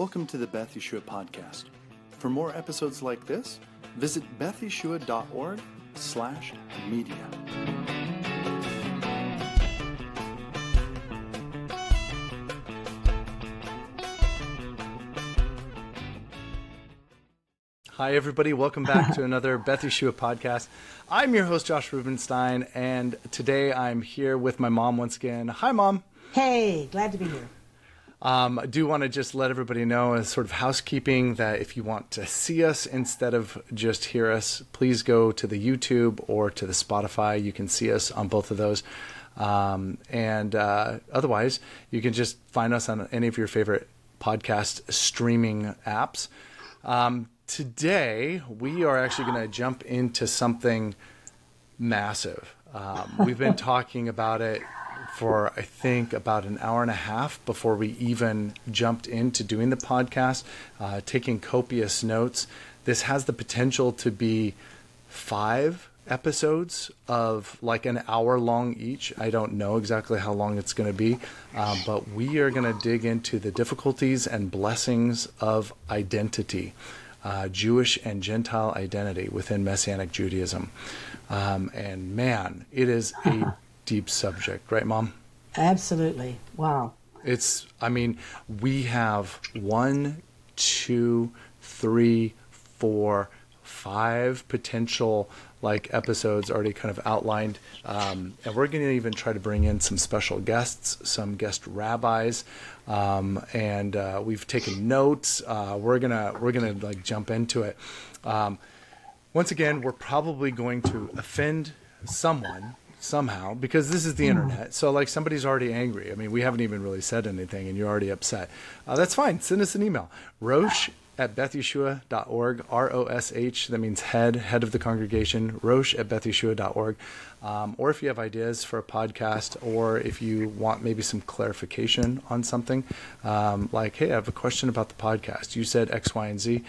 Welcome to the Beth Yeshua podcast. For more episodes like this, visit bethyeshua.org/media. Hi, everybody. Welcome back to another Beth Yeshua podcast. I'm your host, Shari Rubinstein, and today I'm here with my mom once again. Hi, Mom. Hey, glad to be here. I do want to just let everybody know, as sort of housekeeping, that if you want to see us instead of just hear us, please go to the YouTube or to the Spotify. You can see us on both of those. Otherwise, you can just find us on any of your favorite podcast streaming apps. Today, we are actually going to jump into something massive. We've been talking about it for, I think, about an hour and a half before we even jumped into doing the podcast, taking copious notes. This has the potential to be 5 episodes of like an hour long each. I don't know exactly how long it's going to be, but we are going to dig into the difficulties and blessings of identity. Jewish and Gentile identity within Messianic Judaism. And man, it is a deep subject, right, Mom? Absolutely. Wow. We have 1, 2, 3, 4, 5 potential episodes already kind of outlined. And we're going to even try to bring in some special guests, some guest rabbis. We've taken notes. We're gonna jump into it. Once again, we're probably going to offend someone somehow, because this is the internet. So somebody's already angry. I mean, we haven't even really said anything and you're already upset. That's fine. Send us an email. Rosh@bethyeshua.org, ROSH, that means head of the congregation, Rosh@bethyeshua.org. Or if you have ideas for a podcast, or if you want maybe some clarification on something, hey, I have a question about the podcast. You said X, Y, and Z.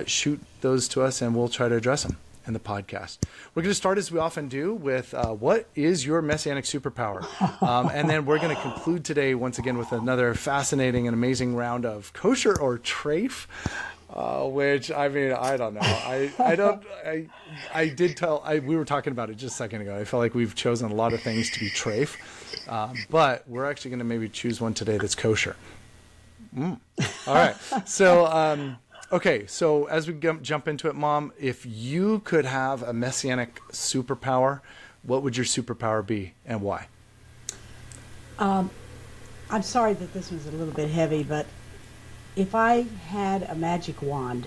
Shoot those to us and we'll try to address them in the podcast. We're going to start, as we often do, with what is your Messianic superpower? And then we're going to conclude today once again with another fascinating and amazing round of kosher or treif, which, I don't know. We were talking about it just a second ago. I felt like we've chosen a lot of things to be treif, but we're actually going to maybe choose one today that's kosher. All right. So, okay, so as we jump into it, Mom, if you could have a Messianic superpower, what would your superpower be and why? I'm sorry that this was a little bit heavy, but if I had a magic wand,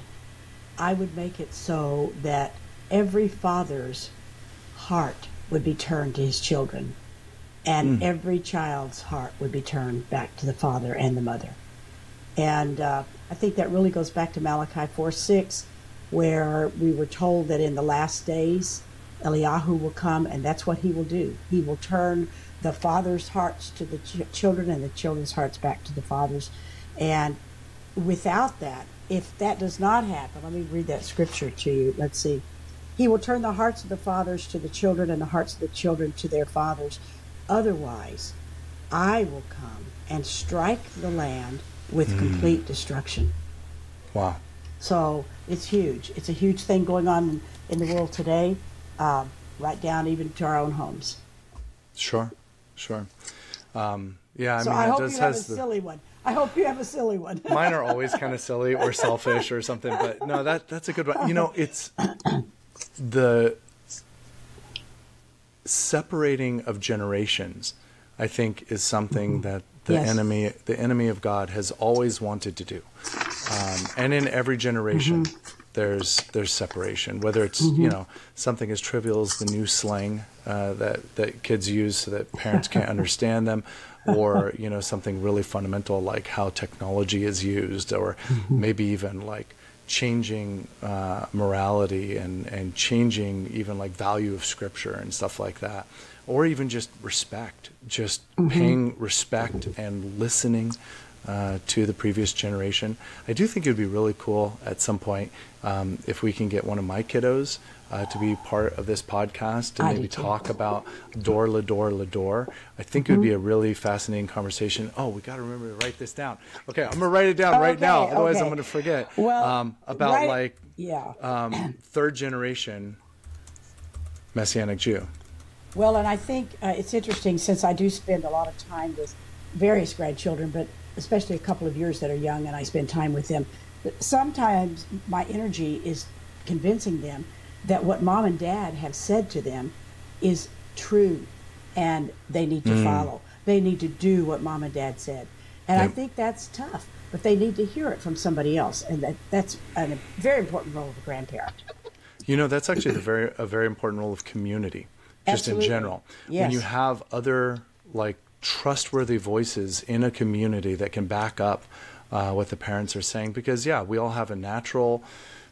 I would make it so that every father's heart would be turned to his children, and every child's heart would be turned back to the father and the mother. And I think that really goes back to Malachi 4:6, where we were told that in the last days, Eliyahu will come, and that's what he will do. He will turn the father's hearts to the children and the children's hearts back to the fathers. And without that, if that does not happen, let me read that scripture to you. Let's see. He will turn the hearts of the fathers to the children and the hearts of the children to their fathers. Otherwise, I will come and strike the land with complete destruction. Wow. So it's huge. It's a huge thing going on in the world today, right down even to our own homes. Sure. I hope you have a silly one. I hope you have a silly one. Mine are always kind of silly or selfish or something, but no, that's a good one. It's the separating of generations, I think, is something that the enemy of God has always wanted to do. And in every generation, there's separation, whether it's, something as trivial as the new slang that kids use so that parents can't understand them, or, something really fundamental like how technology is used, or maybe even changing morality and changing even value of scripture and stuff like that. Or even just respect, paying respect and listening to the previous generation. I do think it would be really cool at some point if we can get one of my kiddos to be part of this podcast and maybe talk about Dor Lador Lador. I think it would be a really fascinating conversation. Oh, we got to remember to write this down. Okay, I'm gonna write it down right now. Otherwise, I'm gonna forget. Well, about third generation Messianic Jew. Well, and I think it's interesting since I do spend a lot of time with various grandchildren, but especially a couple of years that are young, and I spend time with them. But sometimes my energy is convincing them that what mom and dad have said to them is true, and they need to follow. They need to do what mom and dad said. And I think that's tough, but they need to hear it from somebody else, and that's a very important role of a grandparent. You know, that's actually a very important role of community, just in general. Yes. When you have other like trustworthy voices in a community that can back up what the parents are saying, because we all have a natural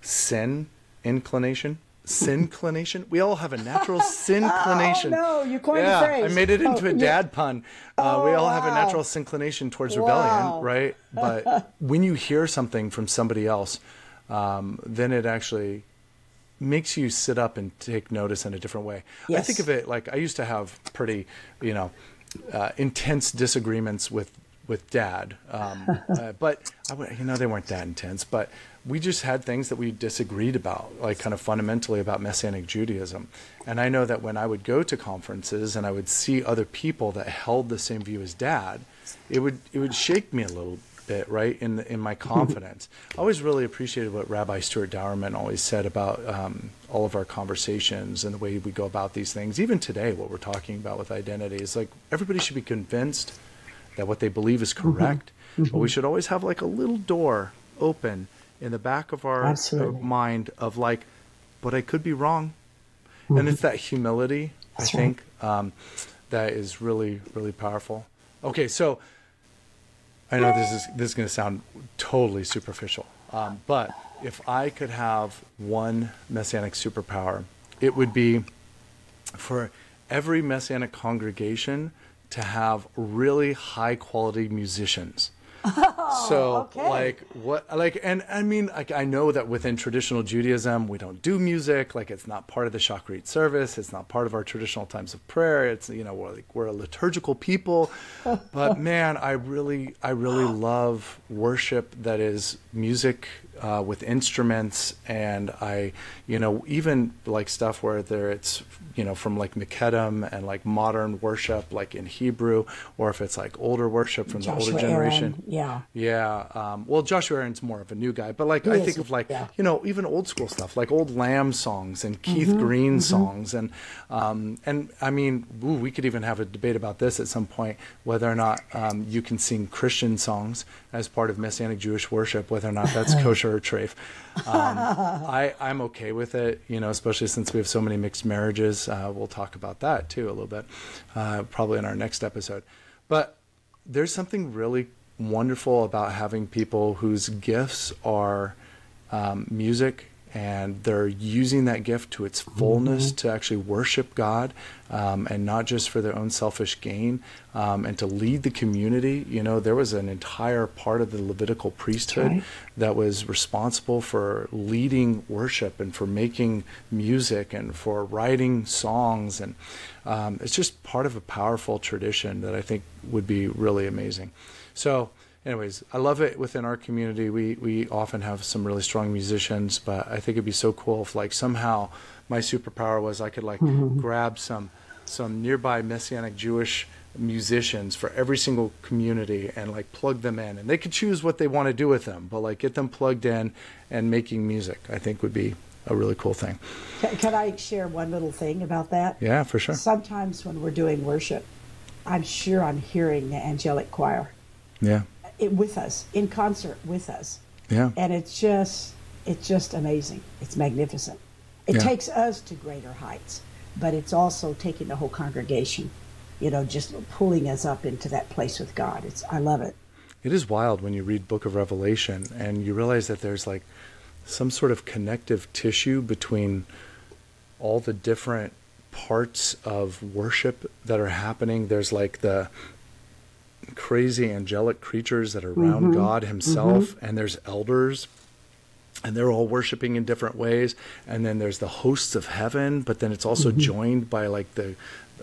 sin inclination. Sinclination? We all have a natural sinclination. Oh, no, you coined a phrase. I made it into a dad pun. We all have a natural sinclination towards rebellion, right? But when you hear something from somebody else, then it actually makes you sit up and take notice in a different way. Yes. I think of it like I used to have pretty, intense disagreements with dad, but they weren't that intense, but we just had things that we disagreed about, like kind of fundamentally about Messianic Judaism. And I know that when I would go to conferences and I would see other people that held the same view as dad, it would shake me a little bit, right, in my confidence. I always really appreciated what Rabbi Stuart Dowerman always said about all of our conversations and the way we go about these things. Even today, what we're talking about with identity is like everybody should be convinced that what they believe is correct, but we should always have like a little door open in the back of our mind of like, but I could be wrong. And it's that humility, I think, that is really, really powerful. Okay, so I know this is going to sound totally superficial, but if I could have one Messianic superpower, it would be for every Messianic congregation to have really high quality musicians. And I mean, like, I know that within traditional Judaism, we don't do music. Like, it's not part of the Shachrit service. It's not part of our traditional times of prayer. It's, we're a liturgical people, but man, I really love worship that is music with instruments, and even like stuff where it's from like Mekedem and like modern worship, like in Hebrew, or if it's like older worship from the older generation. Well, Joshua Aaron's more of a new guy, but like I think of like even old school stuff, like old Lamb songs and Keith Green songs, and I mean, we could even have a debate about this at some point, whether or not you can sing Christian songs as part of Messianic Jewish worship, whether or not that's kosher or treif. I'm okay with it, especially since we have so many mixed marriages. We'll talk about that too a little bit, probably in our next episode. But there's something really wonderful about having people whose gifts are music, and they're using that gift to its fullness to actually worship God, and not just for their own selfish gain, and to lead the community. There was an entire part of the Levitical priesthood that was responsible for leading worship and for making music and for writing songs, and it's just part of a powerful tradition that I think would be really amazing. So anyways, I love it within our community. We often have some really strong musicians, but I think it'd be so cool if like somehow my superpower was I could like grab some nearby Messianic Jewish musicians for every single community and like plug them in, and they could choose what they want to do with them, but like get them plugged in and making music, I think would be a really cool thing. Can I share one little thing about that? Yeah, for sure. Sometimes when we're doing worship, I'm sure I'm hearing the angelic choir. Yeah. With us, in concert with us. Yeah. And it's just amazing. It's magnificent. It takes us to greater heights, but it's also taking the whole congregation, just pulling us up into that place with God. I love it. It is wild when you read Book of Revelation and you realize that there's like some sort of connective tissue between all the different parts of worship that are happening. There's like crazy angelic creatures that are around God himself, and there's elders, and they're all worshiping in different ways. And then there's the hosts of heaven, but then it's also joined by like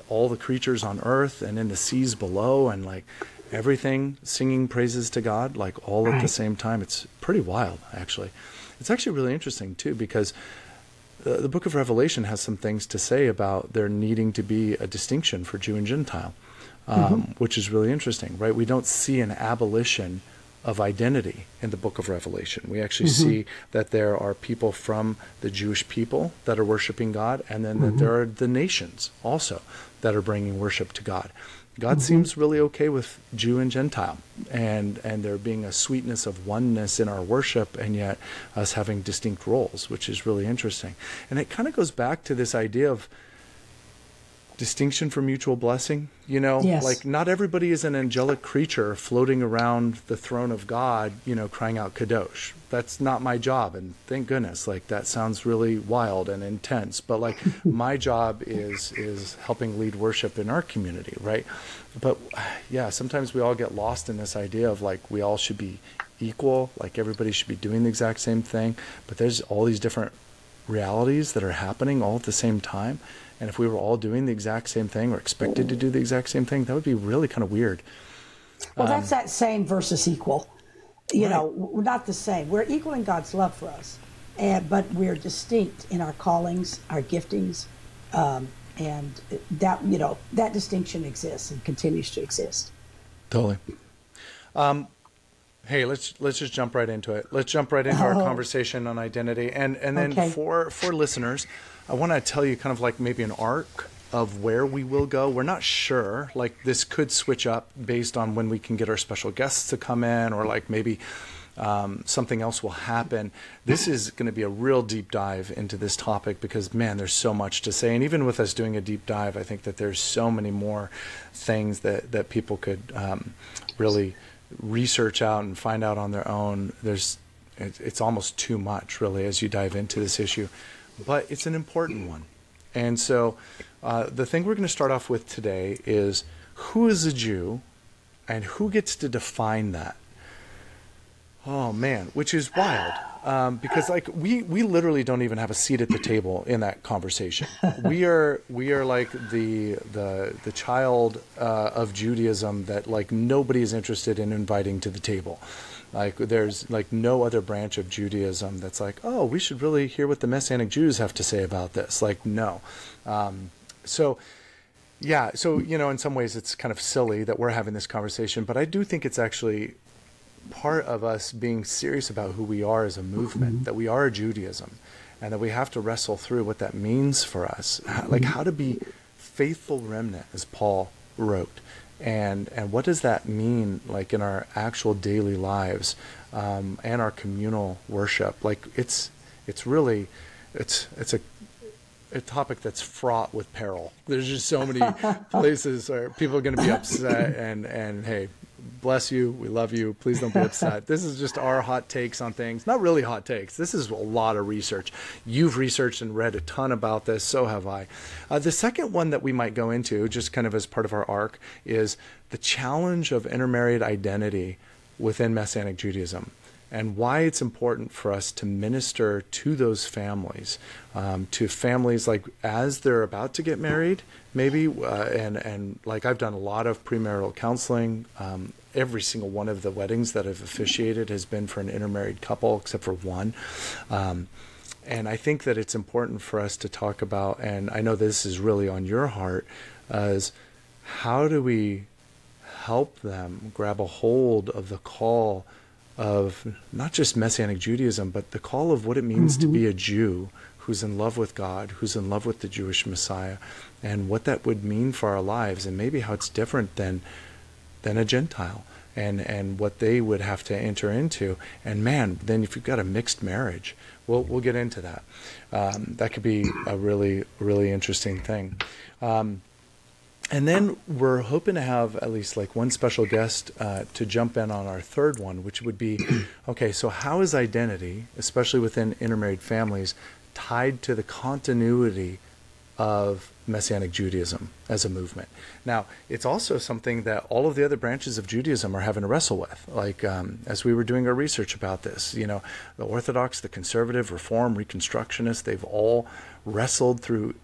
all the creatures on earth and in the seas below, and like everything singing praises to God, like all at the same time. It's pretty wild, actually. It's actually really interesting too, because the book of Revelation has some things to say about there needing to be a distinction for Jew and Gentile, which is really interesting, right? We don't see an abolition of identity in the book of Revelation. We actually see that there are people from the Jewish people that are worshiping God, and then that there are the nations also that are bringing worship to God. God seems really okay with Jew and Gentile, and there being a sweetness of oneness in our worship, and yet us having distinct roles, which is really interesting. And it kind of goes back to this idea of distinction for mutual blessing. You know, like not everybody is an angelic creature floating around the throne of God, you know, crying out Kadosh. That's not my job, and thank goodness. Like, that sounds really wild and intense, but like my job is helping lead worship in our community, right? But yeah, sometimes we all get lost in this idea of like we all should be equal, like everybody should be doing the exact same thing, but there's all these different realities that are happening all at the same time. And if we were all doing the exact same thing or expected to do the exact same thing, that would be really kind of weird. Well, that's that same versus equal. You know, we're not the same. We're equal in God's love for us, but we're distinct in our callings, our giftings, and that, you know, that distinction exists and continues to exist. Totally. Hey, let's just jump right into it. Let's jump right into our conversation on identity. And then for listeners, I want to tell you kind of like maybe an arc of where we will go. We're not sure. Like, this could switch up based on when we can get our special guests to come in, or like maybe something else will happen. This is going to be a real deep dive into this topic because, man, there's so much to say. And even with us doing a deep dive, I think that there's so many more things that people could really research out and find out on their own. It's almost too much, really, as you dive into this issue. But it's an important one. And so the thing we're going to start off with today is, who is a Jew and who gets to define that? Oh, man, which is wild. Because like we literally don't even have a seat at the table in that conversation. We are like the child of Judaism that like nobody is interested in inviting to the table. Like, there's like no other branch of Judaism that's like, oh, we should really hear what the Messianic Jews have to say about this. Like, no. So you know, in some ways it's kind of silly that we're having this conversation, but I do think it's actually part of us being serious about who we are as a movement, that we are a Judaism, and that we have to wrestle through what that means for us, like how to be faithful remnant, as Paul wrote, and what does that mean, like in our actual daily lives, and our communal worship. Like, it's really a topic that's fraught with peril. There's just so many places where people are going to be upset, and hey, bless you, we love you, please don't be upset. This is just our hot takes on things. Not really hot takes. This is a lot of research. You've researched and read a ton about this, so have I. The second one that we might go into, just kind of as part of our arc, is the challenge of intermarried identity within Messianic Judaism, and why it's important for us to minister to those families, to families like as they're about to get married, maybe, and like I've done a lot of premarital counseling. Every single one of the weddings that I've officiated has been for an intermarried couple, except for one. And I think that it's important for us to talk about, and I know this is really on your heart, is how do we help them grab a hold of the call of not just Messianic Judaism, but the call of what it means to be a Jew who's in love with God, who's in love with the Jewish Messiah, and what that would mean for our lives, and maybe how it's different than a Gentile, and what they would have to enter into. And man, then if you've got a mixed marriage, we'll get into that. That could be a really, really interesting thing. And then we're hoping to have at least like one special guest to jump in on our third one, which would be, okay, so how is identity, especially within intermarried families, tied to the continuity of Messianic Judaism as a movement. Now, it's also something that all of the other branches of Judaism are having to wrestle with. Like, as we were doing our research about this, you know, the Orthodox, the Conservative, Reform, Reconstructionist, they've all wrestled through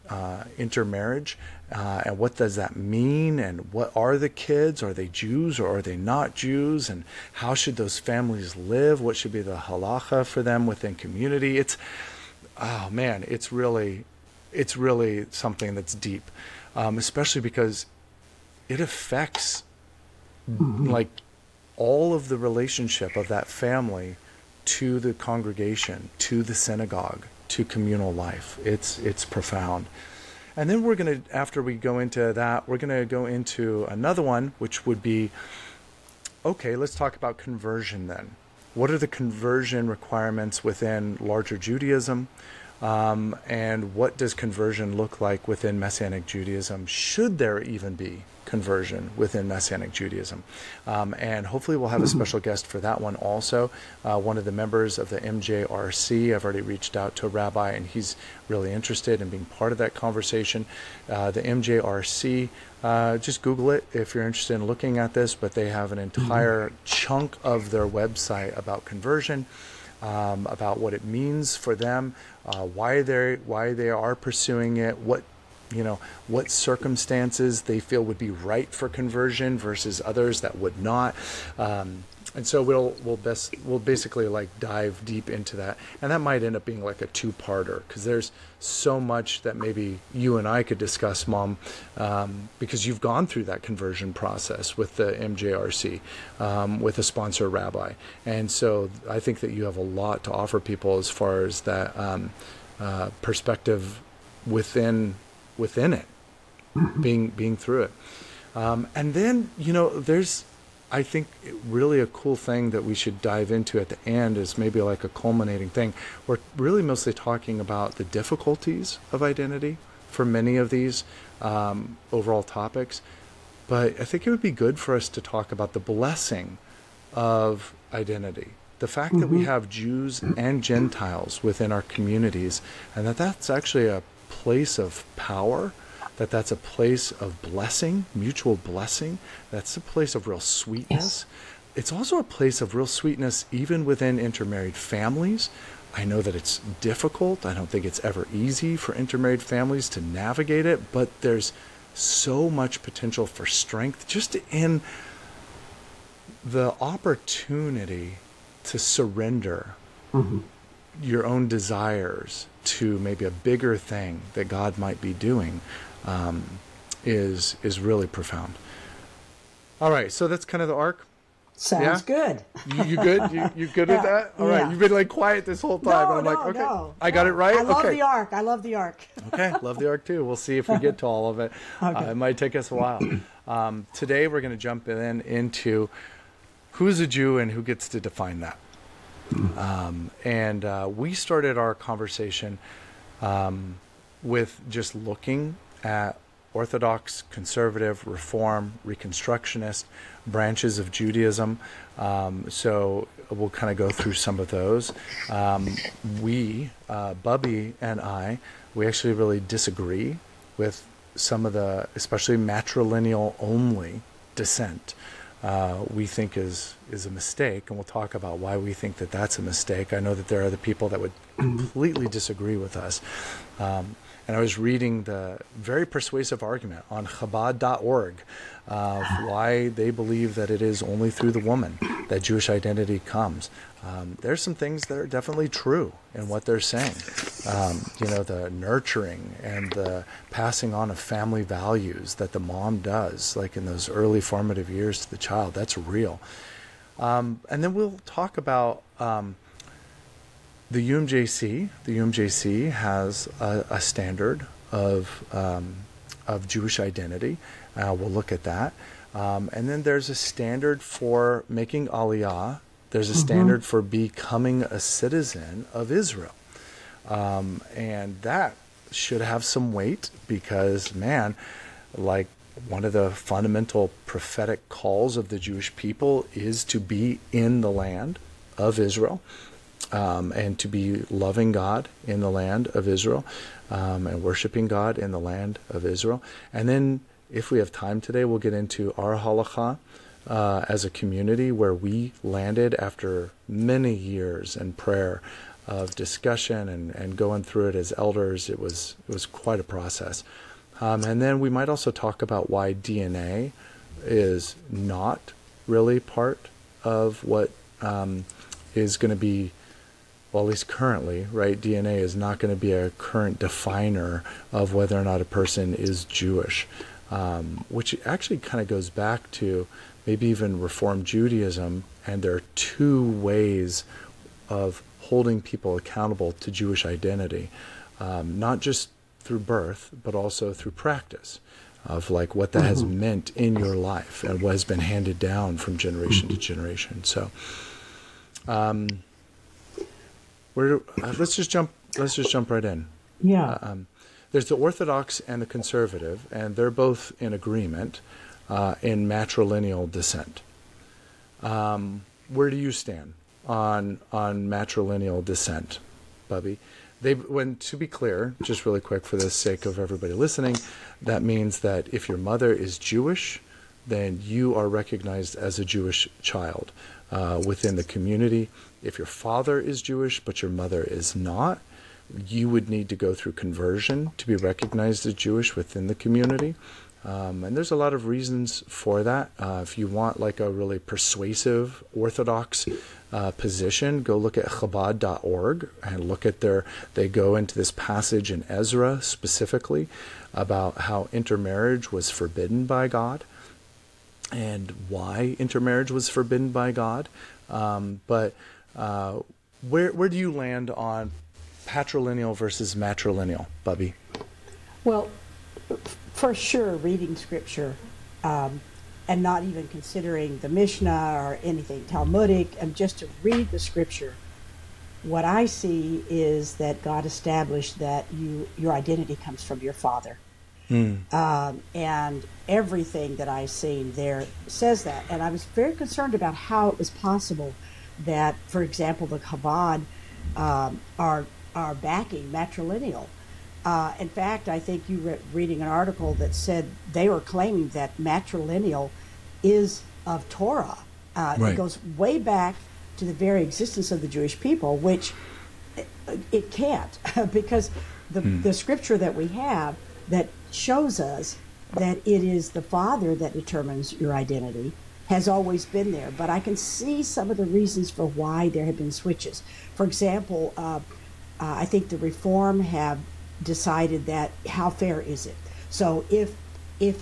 intermarriage. And what does that mean? And what are the kids? Are they Jews or are they not Jews? And how should those families live? What should be the halacha for them within community? Oh man, it's really something that's deep, especially because it affects like all of the relationship of that family to the congregation, to the synagogue, to communal life. It's profound. And then we're going to, after we go into that, we're going to go into another one, which would be, okay, let's talk about conversion then. What are the conversion requirements within larger Judaism? And what does conversion look like within Messianic Judaism? Should there even be conversion within Messianic Judaism? And hopefully we'll have a special guest for that one also. One of the members of the MJRC, I've already reached out to a rabbi, and he's really interested in being part of that conversation. The MJRC, just Google it if you're interested in looking at this, but they have an entire chunk of their website about conversion. About what it means for them, why they are pursuing it, what circumstances they feel would be right for conversion versus others that would not. And so we'll basically like dive deep into that, and that might end up being like a two-parter because there's so much that maybe you and I could discuss, Mom, because you've gone through that conversion process with the MJRC, with a sponsor rabbi, and so I think that you have a lot to offer people as far as that perspective within it, being through it, and then there's. I think really a cool thing that we should dive into at the end is maybe like a culminating thing. We're really mostly talking about the difficulties of identity for many of these overall topics. But I think it would be good for us to talk about the blessing of identity. The fact that we have Jews and Gentiles within our communities, and that's actually a place of power, that's a place of blessing, mutual blessing. That's a place of real sweetness. Yes. It's also a place of real sweetness even within intermarried families. I know that it's difficult. I don't think it's ever easy for intermarried families to navigate it, but there's so much potential for strength just in the opportunity to surrender your own desires to maybe a bigger thing that God might be doing. Is really profound. All right, so that's kind of the arc. Sounds good. You good? You good with that? All right. You've been like quiet this whole time. No, I'm like, okay, no. I got it right. I love the arc. I love the arc. Okay, love the arc too. We'll see if we get to all of it. Okay. It might take us a while. Today we're going to jump into who's a Jew and who gets to define that. And we started our conversation with just looking at Orthodox, Conservative, Reform, Reconstructionist branches of Judaism. So we'll kind of go through some of those. Bubby and I, we actually really disagree with some of the, especially matrilineal only descent. We think is a mistake, and we'll talk about why we think that that's a mistake. I know that there are other people that would completely disagree with us. And I was reading the very persuasive argument on Chabad.org of why they believe that it is only through the woman that Jewish identity comes. There's some things that are definitely true in what they're saying. The nurturing and the passing on of family values that the mom does, like in those early formative years to the child, that's real. And then we'll talk about the UMJC. The UMJC has a standard of Jewish identity. We'll look at that. And then there's a standard for making Aliyah. There's a standard for becoming a citizen of Israel. And that should have some weight because, man, like one of the fundamental prophetic calls of the Jewish people is to be in the land of Israel. and to be loving God in the land of Israel, and worshiping God in the land of Israel. And then, if we have time today, we'll get into our halacha as a community, where we landed after many years in prayer of discussion and going through it as elders. It was quite a process. And then we might also talk about why DNA is not really part of what is going to be, well, at least currently, right? DNA is not going to be a current definer of whether or not a person is Jewish, which actually kind of goes back to maybe even Reform Judaism, and there are two ways of holding people accountable to Jewish identity, not just through birth, but also through practice of like what that has meant in your life and what has been handed down from generation to generation. So, let's just jump right in. Yeah. There's the Orthodox and the Conservative, and they're both in agreement in matrilineal descent. Where do you stand on matrilineal descent, Bubby? To be clear, just really quick for the sake of everybody listening, that means that if your mother is Jewish, then you are recognized as a Jewish child within the community. If your father is Jewish but your mother is not, you would need to go through conversion to be recognized as Jewish within the community. And there's a lot of reasons for that. If you want like a really persuasive Orthodox position, go look at Chabad.org and look at they go into this passage in Ezra specifically about how intermarriage was forbidden by God and why intermarriage was forbidden by God. But where do you land on patrilineal versus matrilineal, Bubby? Well, for sure, reading scripture and not even considering the Mishnah or anything Talmudic, and just to read the scripture, what I see is that God established that your identity comes from your father. And everything that I've seen there says that. And I was very concerned about how it was possible that, for example, the Chabad are backing matrilineal. In fact, I think you were reading an article that said they were claiming that matrilineal is of Torah. Right. It goes way back to the very existence of the Jewish people, which it can't, because the scripture that we have that shows us that it is the father that determines your identity has always been there. But I can see some of the reasons for why there have been switches. For example, I think the Reform have decided that how fair is it? So if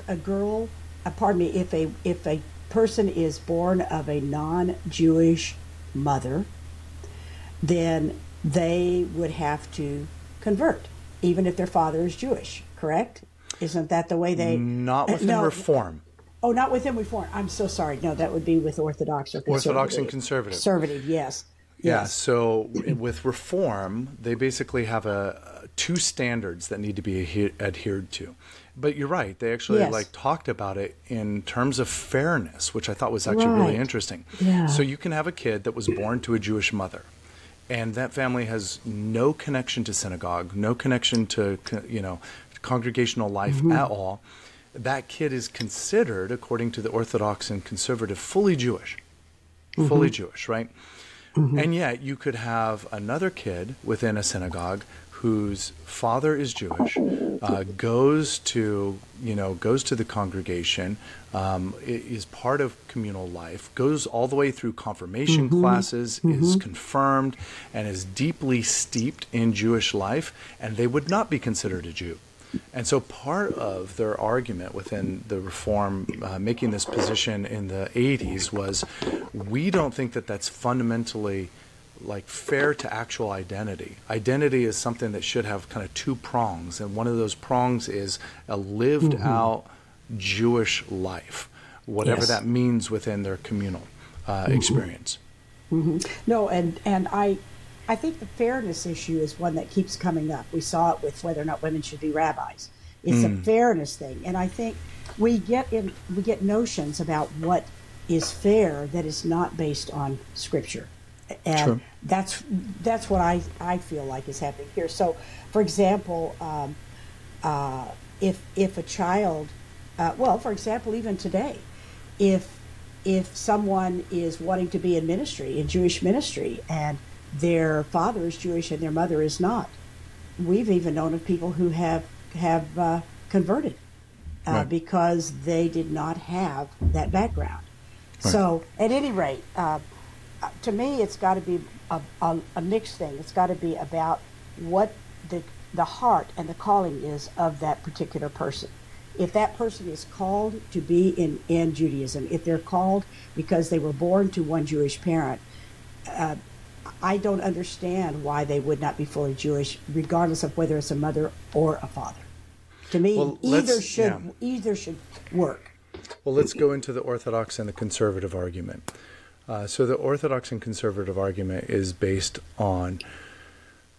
a girl, if a person is born of a non-Jewish mother, then they would have to convert, even if their father is Jewish, correct? Isn't that the way they... Not within Reform. Oh, not within Reform. I'm so sorry. No, that would be with Orthodox or Conservative. Orthodox and Conservative. Conservative, yes. Yeah, Yes. so with Reform, they basically have two standards that need to be adhered to. But you're right, they actually talked about it in terms of fairness, which I thought was actually really interesting. Yeah. So you can have a kid that was born to a Jewish mother, and that family has no connection to synagogue, no connection to congregational life at all. That kid is considered, according to the Orthodox and Conservative, fully Jewish. Fully Jewish, right? And yet you could have another kid within a synagogue whose father is Jewish, goes to the congregation, is part of communal life, goes all the way through confirmation classes, is confirmed, and is deeply steeped in Jewish life, and they would not be considered a Jew. And so part of their argument within the Reform making this position in the 80s was, we don't think that that's fundamentally fair to actual identity. Identity is something that should have kind of two prongs, and one of those prongs is a lived out Jewish life, whatever that means within their communal experience. No, and I think the fairness issue is one that keeps coming up. We saw it with whether or not women should be rabbis. It's a fairness thing, and I think we get notions about what is fair that is not based on Scripture. And True. that's what I feel like is happening here. So, for example, if a child, well, for example, even today, if someone is wanting to be in ministry, in Jewish ministry, and their father is Jewish and their mother is not, we've even known of people who have converted Right. because they did not have that background. Right. So, at any rate, to me, it's got to be a mixed thing. It's got to be about what the heart and the calling is of that particular person. If that person is called to be in Judaism, if they're called because they were born to one Jewish parent, I don't understand why they would not be fully Jewish, regardless of whether it's a mother or a father. To me, Well, either should work. Well, let's go into the Orthodox and the conservative argument. So the Orthodox and conservative argument is based on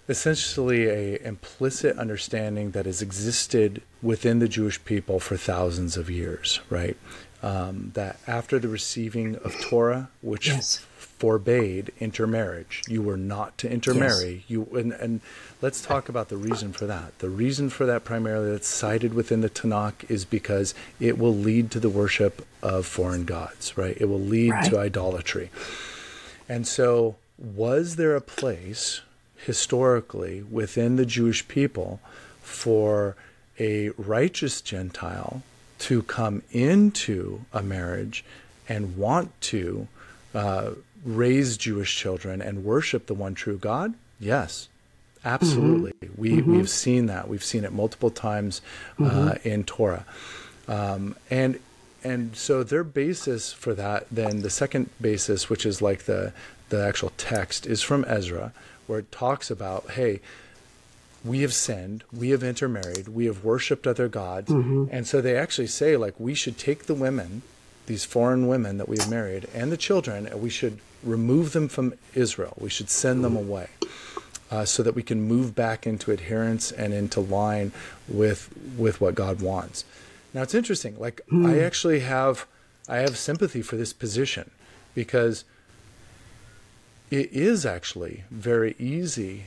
essentially a implicit understanding that has existed within the Jewish people for thousands of years, right? That after the receiving of Torah, which forbade intermarriage, you were not to intermarry. Yes. And let's talk about the reason for that. The reason for that primarily that's cited within the Tanakh is because it will lead to the worship of foreign gods, right? It will lead to idolatry. And so was there a place historically within the Jewish people for a righteous Gentile to come into a marriage and want to raise Jewish children and worship the one true God? Yes, absolutely. We've seen that. We've seen it multiple times in Torah. And so their basis for that, then the second basis, which is like the actual text, is from Ezra, where it talks about, hey, we have sinned, we have intermarried, we have worshipped other gods. And so they actually say, like, we should take the women, these foreign women that we have married, and the children, and we should remove them from Israel. We should send them away so that we can move back into adherence and into line with what God wants. Now, it's interesting. Like, I actually have sympathy for this position, because it is actually very easy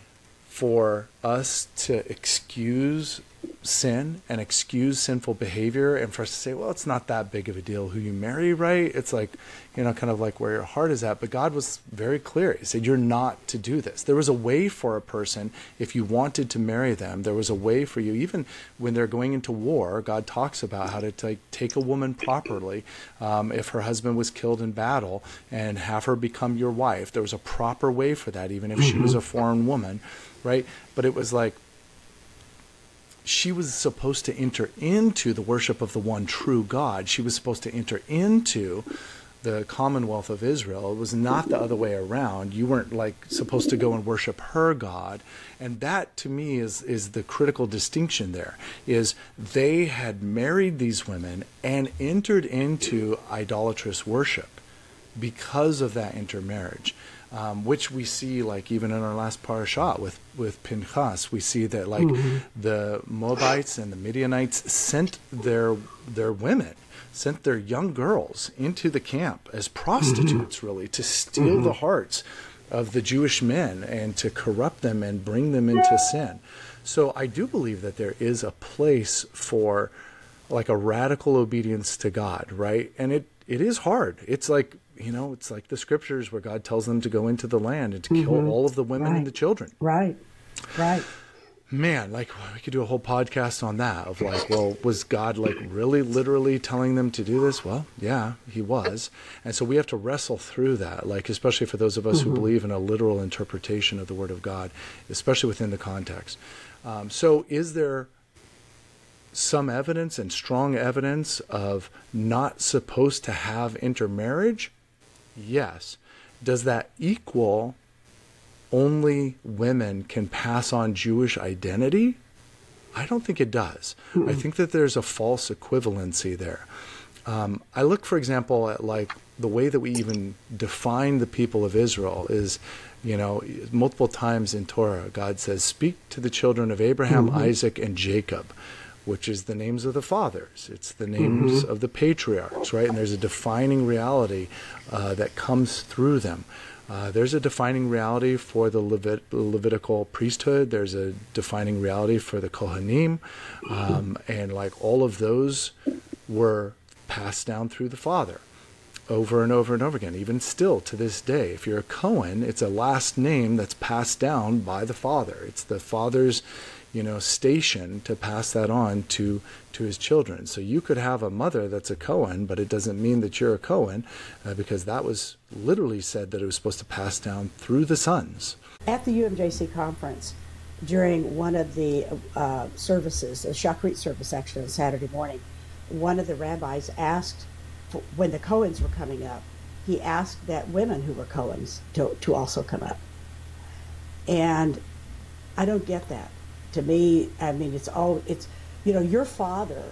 for us to excuse sin and excuse sinful behavior, and for us to say, well, it's not that big of a deal who you marry, right? It's like, kind of like where your heart is at. But God was very clear. He said, you're not to do this. There was a way for a person, if you wanted to marry them, there was a way for you. Even when they're going into war, God talks about how to take a woman properly. If her husband was killed in battle, and have her become your wife, there was a proper way for that, even if she was a foreign woman, right? But it was like, she was supposed to enter into the worship of the one true God. She was supposed to enter into the commonwealth of Israel. It was not the other way around. You weren't supposed to go and worship her God. And that, to me, is the critical distinction there, is they had married these women and entered into idolatrous worship because of that intermarriage. Which we see, like, even in our last parashah with Pinchas, we see that, like, the Moabites and the Midianites sent their women, sent their young girls into the camp as prostitutes, really, to steal the hearts of the Jewish men and to corrupt them and bring them into sin. So I do believe that there is a place for, like, a radical obedience to God, right? And it is hard. It's like, it's like the scriptures where God tells them to go into the land and to kill all of the women and the children. Right. Man, like, we could do a whole podcast on that, of like, well, was God, like, really literally telling them to do this? Well, yeah, he was. And so we have to wrestle through that, like, especially for those of us who believe in a literal interpretation of the Word of God, especially within the context. So is there some evidence and strong evidence of not supposed to have intermarriage? Yes. Does that equal only women can pass on Jewish identity? I don't think it does. I think that there's a false equivalency there. I look, for example, at, like, the way that we even define the people of Israel is, multiple times in Torah, God says, speak to the children of Abraham, Isaac, and Jacob, which is the names of the fathers. It's the names of the patriarchs, right? And there's a defining reality that comes through them. There's a defining reality for the Levitical priesthood. There's a defining reality for the Kohanim. And like all of those were passed down through the father over and over and over again. Even still to this day, if you're a Cohen, it's a last name that's passed down by the father. It's the father's, station to pass that on to his children. So you could have a mother that's a Cohen, but it doesn't mean that you're a Cohen, because that was literally said that it was supposed to pass down through the sons. At the UMJC conference, during one of the services, a Shachrit service actually on Saturday morning, one of the rabbis asked, when the Cohens were coming up, he asked that women who were Cohens to also come up. And I don't get that. To me, I mean, your father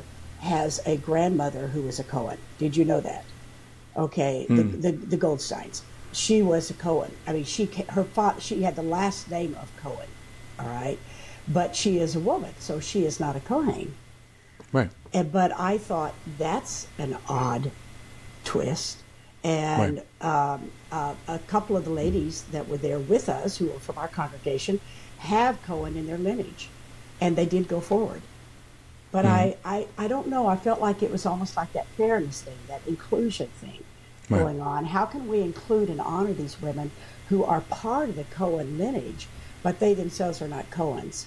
has a grandmother who was a Cohen. Did you know that? Okay, the Goldsteins. She was a Cohen. I mean, she had the last name of Cohen, all right? But she is a woman, so she is not a Kohen. Right. But I thought that's an odd twist. And right. A couple of the ladies that were there with us, who were from our congregation, have Cohen in their lineage, and they did go forward. But I don't know. I felt like it was almost like that fairness thing, that inclusion thing going on. How can we include and honor these women who are part of the Cohen lineage, but they themselves are not Cohens?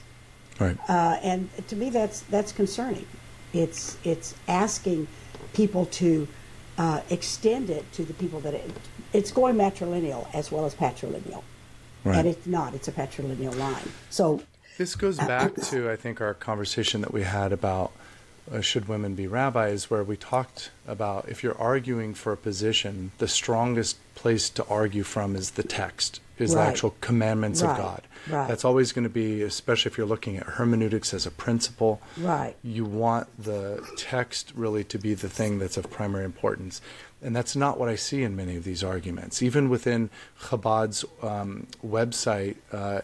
Right. And to me, that's concerning. It's asking people to extend it to the people that it's going matrilineal as well as patrilineal. Right. And it's not. It's a patrilineal line. So this goes back to, I think, our conversation that we had about should women be rabbis, where we talked about if you're arguing for a position, the strongest place to argue from is the text, is the actual commandments of God. Right. That's always going to be, especially if you're looking at hermeneutics as a principle. Right. You want the text really to be the thing that's of primary importance. And that's not what I see in many of these arguments. Even within Chabad's website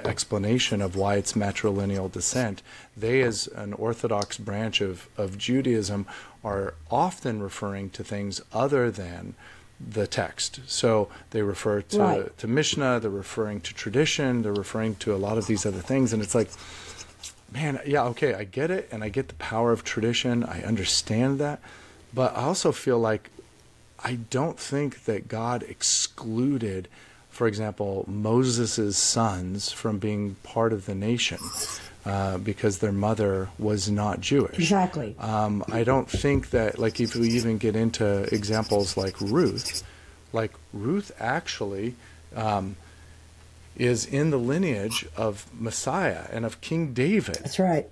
explanation of why it's matrilineal descent, they, as an Orthodox branch of Judaism, are often referring to things other than the text. So they refer to Mishnah, they're referring to tradition, they're referring to a lot of these other things. And it's like, man, yeah, okay, I get it, and I get the power of tradition. I understand that. But I also feel like I don't think that God excluded, for example, Moses' sons from being part of the nation because their mother was not Jewish. Exactly. I don't think that, like, if we even get into examples like Ruth actually is in the lineage of Messiah and of King David. That's right.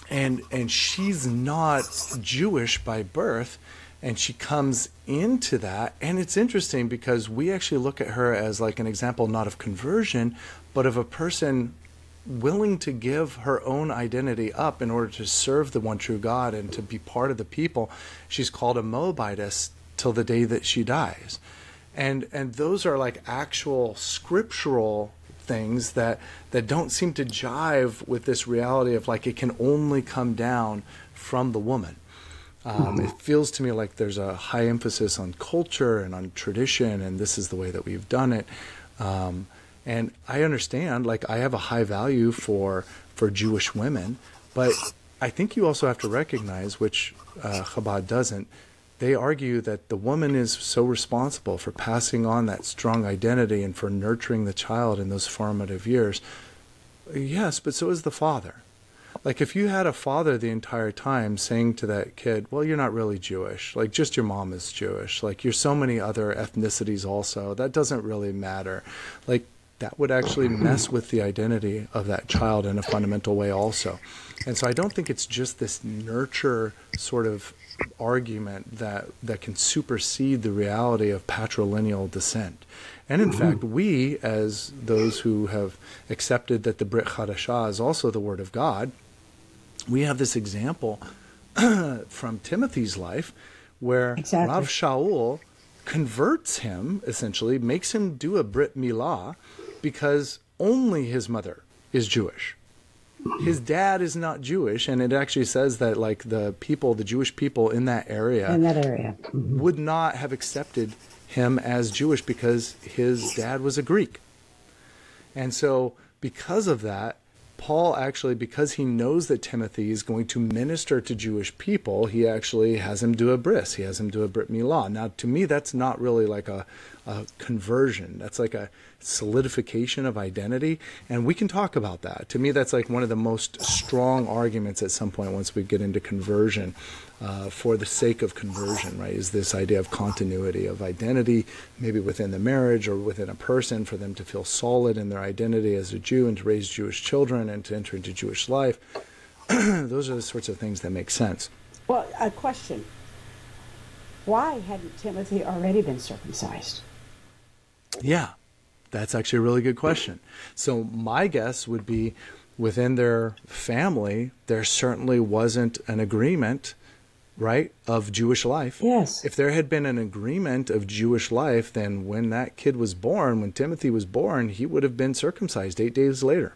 And she's not Jewish by birth. And she comes into that, and it's interesting because we actually look at her as like an example not of conversion, but of a person willing to give her own identity up in order to serve the one true God and to be part of the people. She's called a Moabitess till the day that she dies. And those are like actual scriptural things that don't seem to jive with this reality of like it can only come down from the woman. It feels to me like there's a high emphasis on culture and on tradition, and this is the way that we've done it. And I understand, like, I have a high value for Jewish women, but I think you also have to recognize, which Chabad doesn't, they argue that the woman is so responsible for passing on that strong identity and for nurturing the child in those formative years. Yes, but so is the father. Like, if you had a father the entire time saying to that kid, well, you're not really Jewish, like, just your mom is Jewish, like, you're so many other ethnicities also, that doesn't really matter. Like, that would actually mess with the identity of that child in a fundamental way also. And so I don't think it's just this nurture sort of argument that can supersede the reality of patrilineal descent. And in fact, we, as those who have accepted that the Brit Chadashah is also the Word of God, we have this example from Timothy's life where Rav Shaul converts him, essentially, makes him do a Brit Milah because only his mother is Jewish. his dad is not Jewish, and it actually says that like the Jewish people in that area, would not have accepted him as Jewish because his dad was a Greek. And so because of that, Paul actually, because he knows that Timothy is going to minister to Jewish people, he actually has him do a bris. He has him do a brit milah. Now, to me, that's not really like a conversion. That's like a solidification of identity. And we can talk about that. To me, that's like one of the most strong arguments at some point once we get into conversion, for the sake of conversion, right, is this idea of continuity of identity, maybe within the marriage or within a person, for them to feel solid in their identity as a Jew and to raise Jewish children and to enter into Jewish life. Those are the sorts of things that make sense. Well, a question. Why hadn't Timothy already been circumcised? Yeah, that's actually a really good question. So my guess would be within their family, there certainly wasn't an agreement, right, of Jewish life. Yes. If there had been an agreement of Jewish life, then when that kid was born, when Timothy was born, he would have been circumcised 8 days later.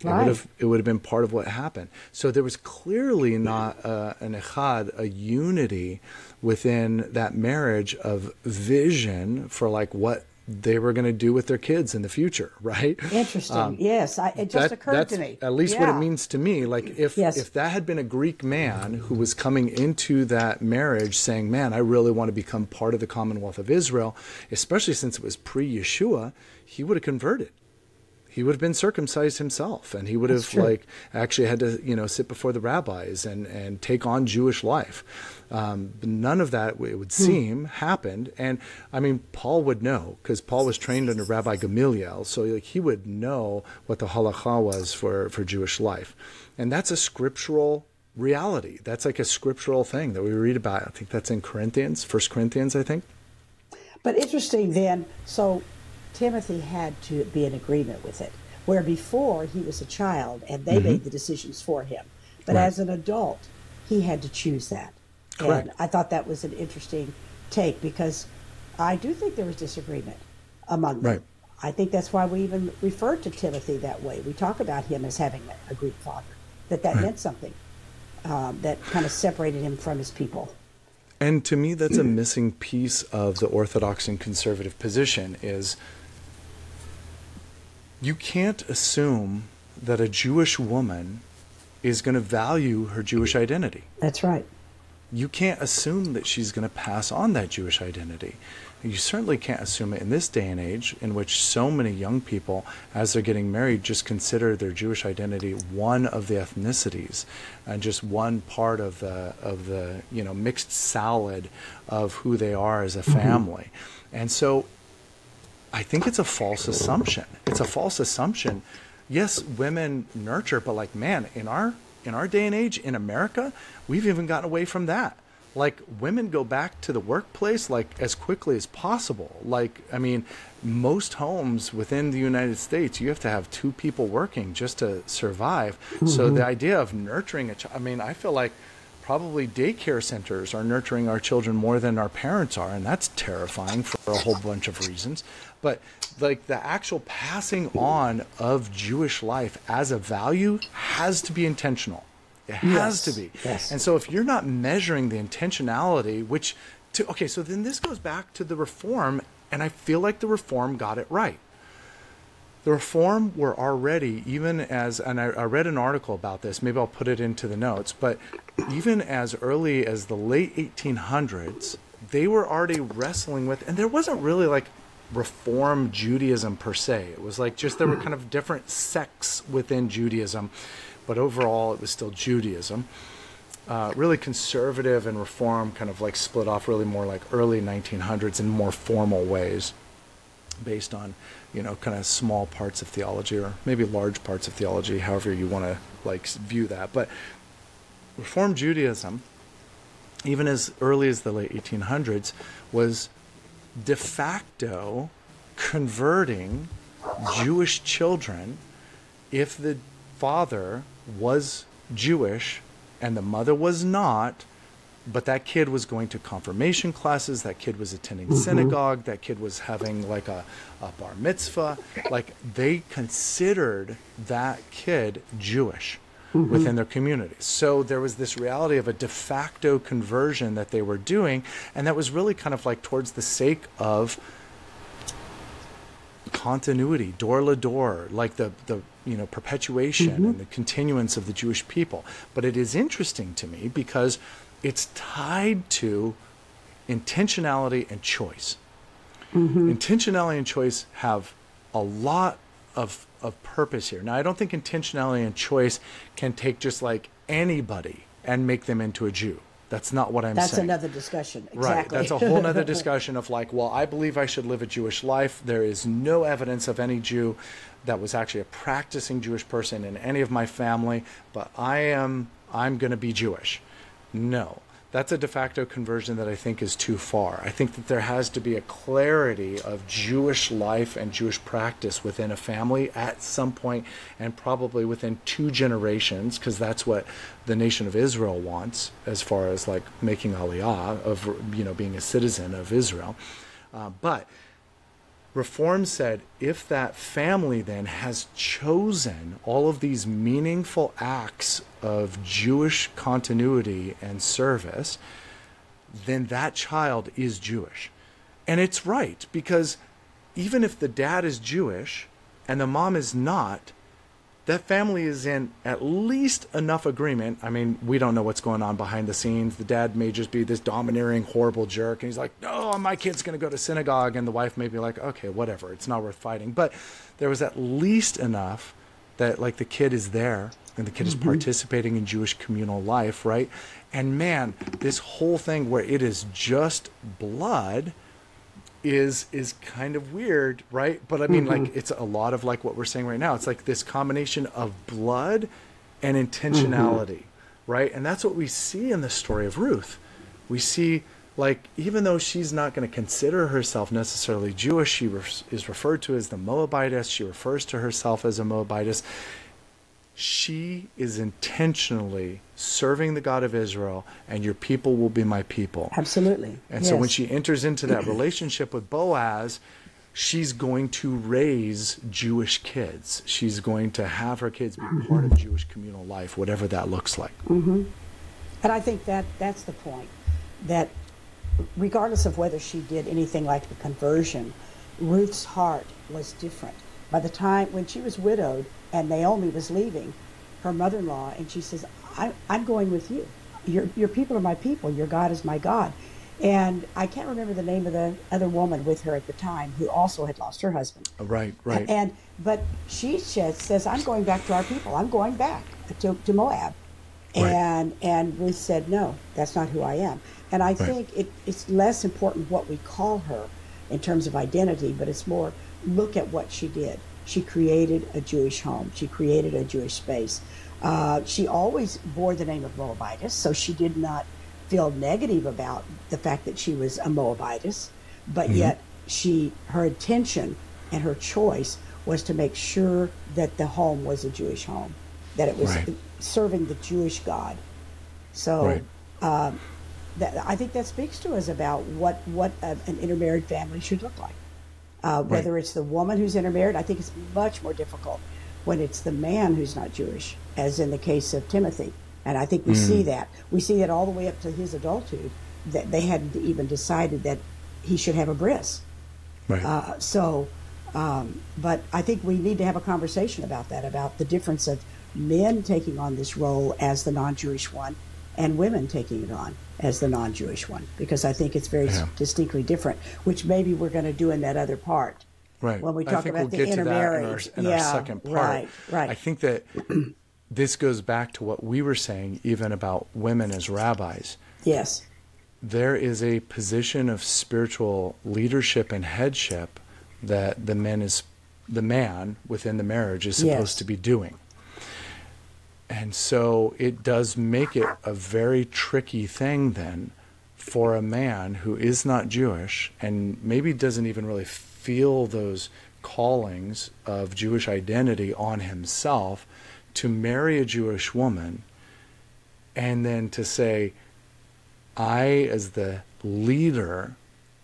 Right. It would have been part of what happened. So there was clearly not an echad, a unity within that marriage of vision for like what they were going to do with their kids in the future, right? Interesting. Yes, it just occurred to me. At least what it means to me. Like if that had been a Greek man who was coming into that marriage saying, man, I really want to become part of the Commonwealth of Israel, especially since it was pre-Yeshua, he would have converted. He would have been circumcised himself, and he would have like actually had to, sit before the rabbis and take on Jewish life. But none of that, it would seem, happened. And I mean, Paul would know, because Paul was trained under Rabbi Gamaliel, so like he would know what the Halacha was for Jewish life. And that's a scriptural reality. That's like a scriptural thing that we read about. I think that's in Corinthians, 1 Corinthians, I think. But interesting then, so Timothy had to be in agreement with it, where before he was a child and they made the decisions for him. But as an adult, he had to choose that. Correct. And I thought that was an interesting take, because I do think there was disagreement among them. Right. I think that's why we even refer to Timothy that way. We talk about him as having a Greek father, that meant something, that kind of separated him from his people. And to me, that's a missing piece of the Orthodox and conservative position is you can't assume that a Jewish woman is going to value her Jewish identity. That's right. You can't assume that she's going to pass on that Jewish identity. You certainly can't assume it in this day and age in which so many young people, as they're getting married, just consider their Jewish identity one of the ethnicities and just one part of the mixed salad of who they are as a family. And so I think it's a false assumption. It's a false assumption. Yes, women nurture, but like, man, in our day and age in America, we've even gotten away from that. Like, women go back to the workplace like as quickly as possible. Like, I mean, most homes within the United States, you have to have 2 people working just to survive. So the idea of nurturing a child, I mean, I feel like probably daycare centers are nurturing our children more than our parents are, and that's terrifying for a whole bunch of reasons. But like the actual passing on of Jewish life as a value has to be intentional. It has to be. Yes. And so if you're not measuring the intentionality, so then this goes back to the Reform, and I feel like the Reform got it right. The Reform were already, even as, and I read an article about this, maybe I'll put it into the notes, but even as early as the late 1800s, they were already wrestling with, and there wasn't really like Reform Judaism per se. It was like just there were kind of different sects within Judaism, but overall it was still Judaism. Really conservative and Reform kind of like split off really more like early 1900s in more formal ways based on, kind of small parts of theology or maybe large parts of theology, however you want to like view that. But Reform Judaism, even as early as the late 1800s, was de facto converting Jewish children if the father was Jewish and the mother was not, but that kid was going to confirmation classes, that kid was attending synagogue, that kid was having like a bar mitzvah. Like, they considered that kid Jewish. within their communities. So there was this reality of a de facto conversion that they were doing, and that was really kind of like towards the sake of continuity, door to door, like the perpetuation and the continuance of the Jewish people. But it is interesting to me because it's tied to intentionality and choice. Intentionality and choice have a lot of purpose here. Now, I don't think intentionality and choice can take just like anybody and make them into a Jew. That's not what I'm saying. That's another discussion. Exactly. Right. That's a whole other discussion of like, well, I believe I should live a Jewish life. There is no evidence of any Jew that was actually a practicing Jewish person in any of my family, but I'm going to be Jewish. No. That's a de facto conversion that I think is too far. I think that there has to be a clarity of Jewish life and Jewish practice within a family at some point, and probably within 2 generations, because that's what the nation of Israel wants as far as like making aliyah, of being a citizen of Israel. But Reform said if that family then has chosen all of these meaningful acts of Jewish continuity and service, then that child is Jewish. And it's right, because even if the dad is Jewish and the mom is not, that family is in at least enough agreement. I mean, we don't know what's going on behind the scenes. The dad may just be this domineering, horrible jerk, and he's like, no, my kid's going to go to synagogue, and the wife may be like, okay, whatever, it's not worth fighting. But there was at least enough that, like, the kid is there, and the kid is participating in Jewish communal life, right? And man, this whole thing where it is just blood is kind of weird, right? But I mean, like, it's a lot of like what we're saying right now. It's like this combination of blood and intentionality, right? And that's what we see in the story of Ruth. We see, like, even though she's not going to consider herself necessarily Jewish, she is referred to as the Moabitess. She refers to herself as a Moabitess. She is intentionally serving the God of Israel, and your people will be my people. Absolutely. And so when she enters into that relationship with Boaz, she's going to raise Jewish kids. She's going to have her kids be part of Jewish communal life, whatever that looks like. And I think that's the point, that regardless of whether she did anything like the conversion, Ruth's heart was different. By the time when she was widowed and Naomi was leaving, her mother-in-law, and she says, I'm going with you. Your people are my people. Your God is my God. And I can't remember the name of the other woman with her at the time who also had lost her husband. Right. But she says, I'm going back to our people. I'm going back to Moab. Right. And Ruth said, no, that's not who I am. And I think it's less important what we call her in terms of identity, but it's more, look at what she did. She created a Jewish home. She created a Jewish space. She always bore the name of Moabitess, so she did not feel negative about the fact that she was a Moabitess, but yet her intention and her choice was to make sure that the home was a Jewish home, that it was serving the Jewish God. So I think that speaks to us about what an intermarried family should look like. Whether it's the woman who's intermarried, I think it's much more difficult when it's the man who's not Jewish, as in the case of Timothy. And I think we see that. We see that all the way up to his adulthood, that they hadn't even decided that he should have a bris. But I think we need to have a conversation about that, about the difference of men taking on this role as the non-Jewish one and women taking it on as the non-Jewish one, because I think it's very distinctly different, which maybe we're going to do in that other part. Right. When we talk about the intermarriage in our second part. Right. I think that this goes back to what we were saying even about women as rabbis. Yes. There is a position of spiritual leadership and headship that the man within the marriage is supposed to be doing. And so it does make it a very tricky thing then for a man who is not Jewish and maybe doesn't even really feel those callings of Jewish identity on himself to marry a Jewish woman and then to say, I, as the leader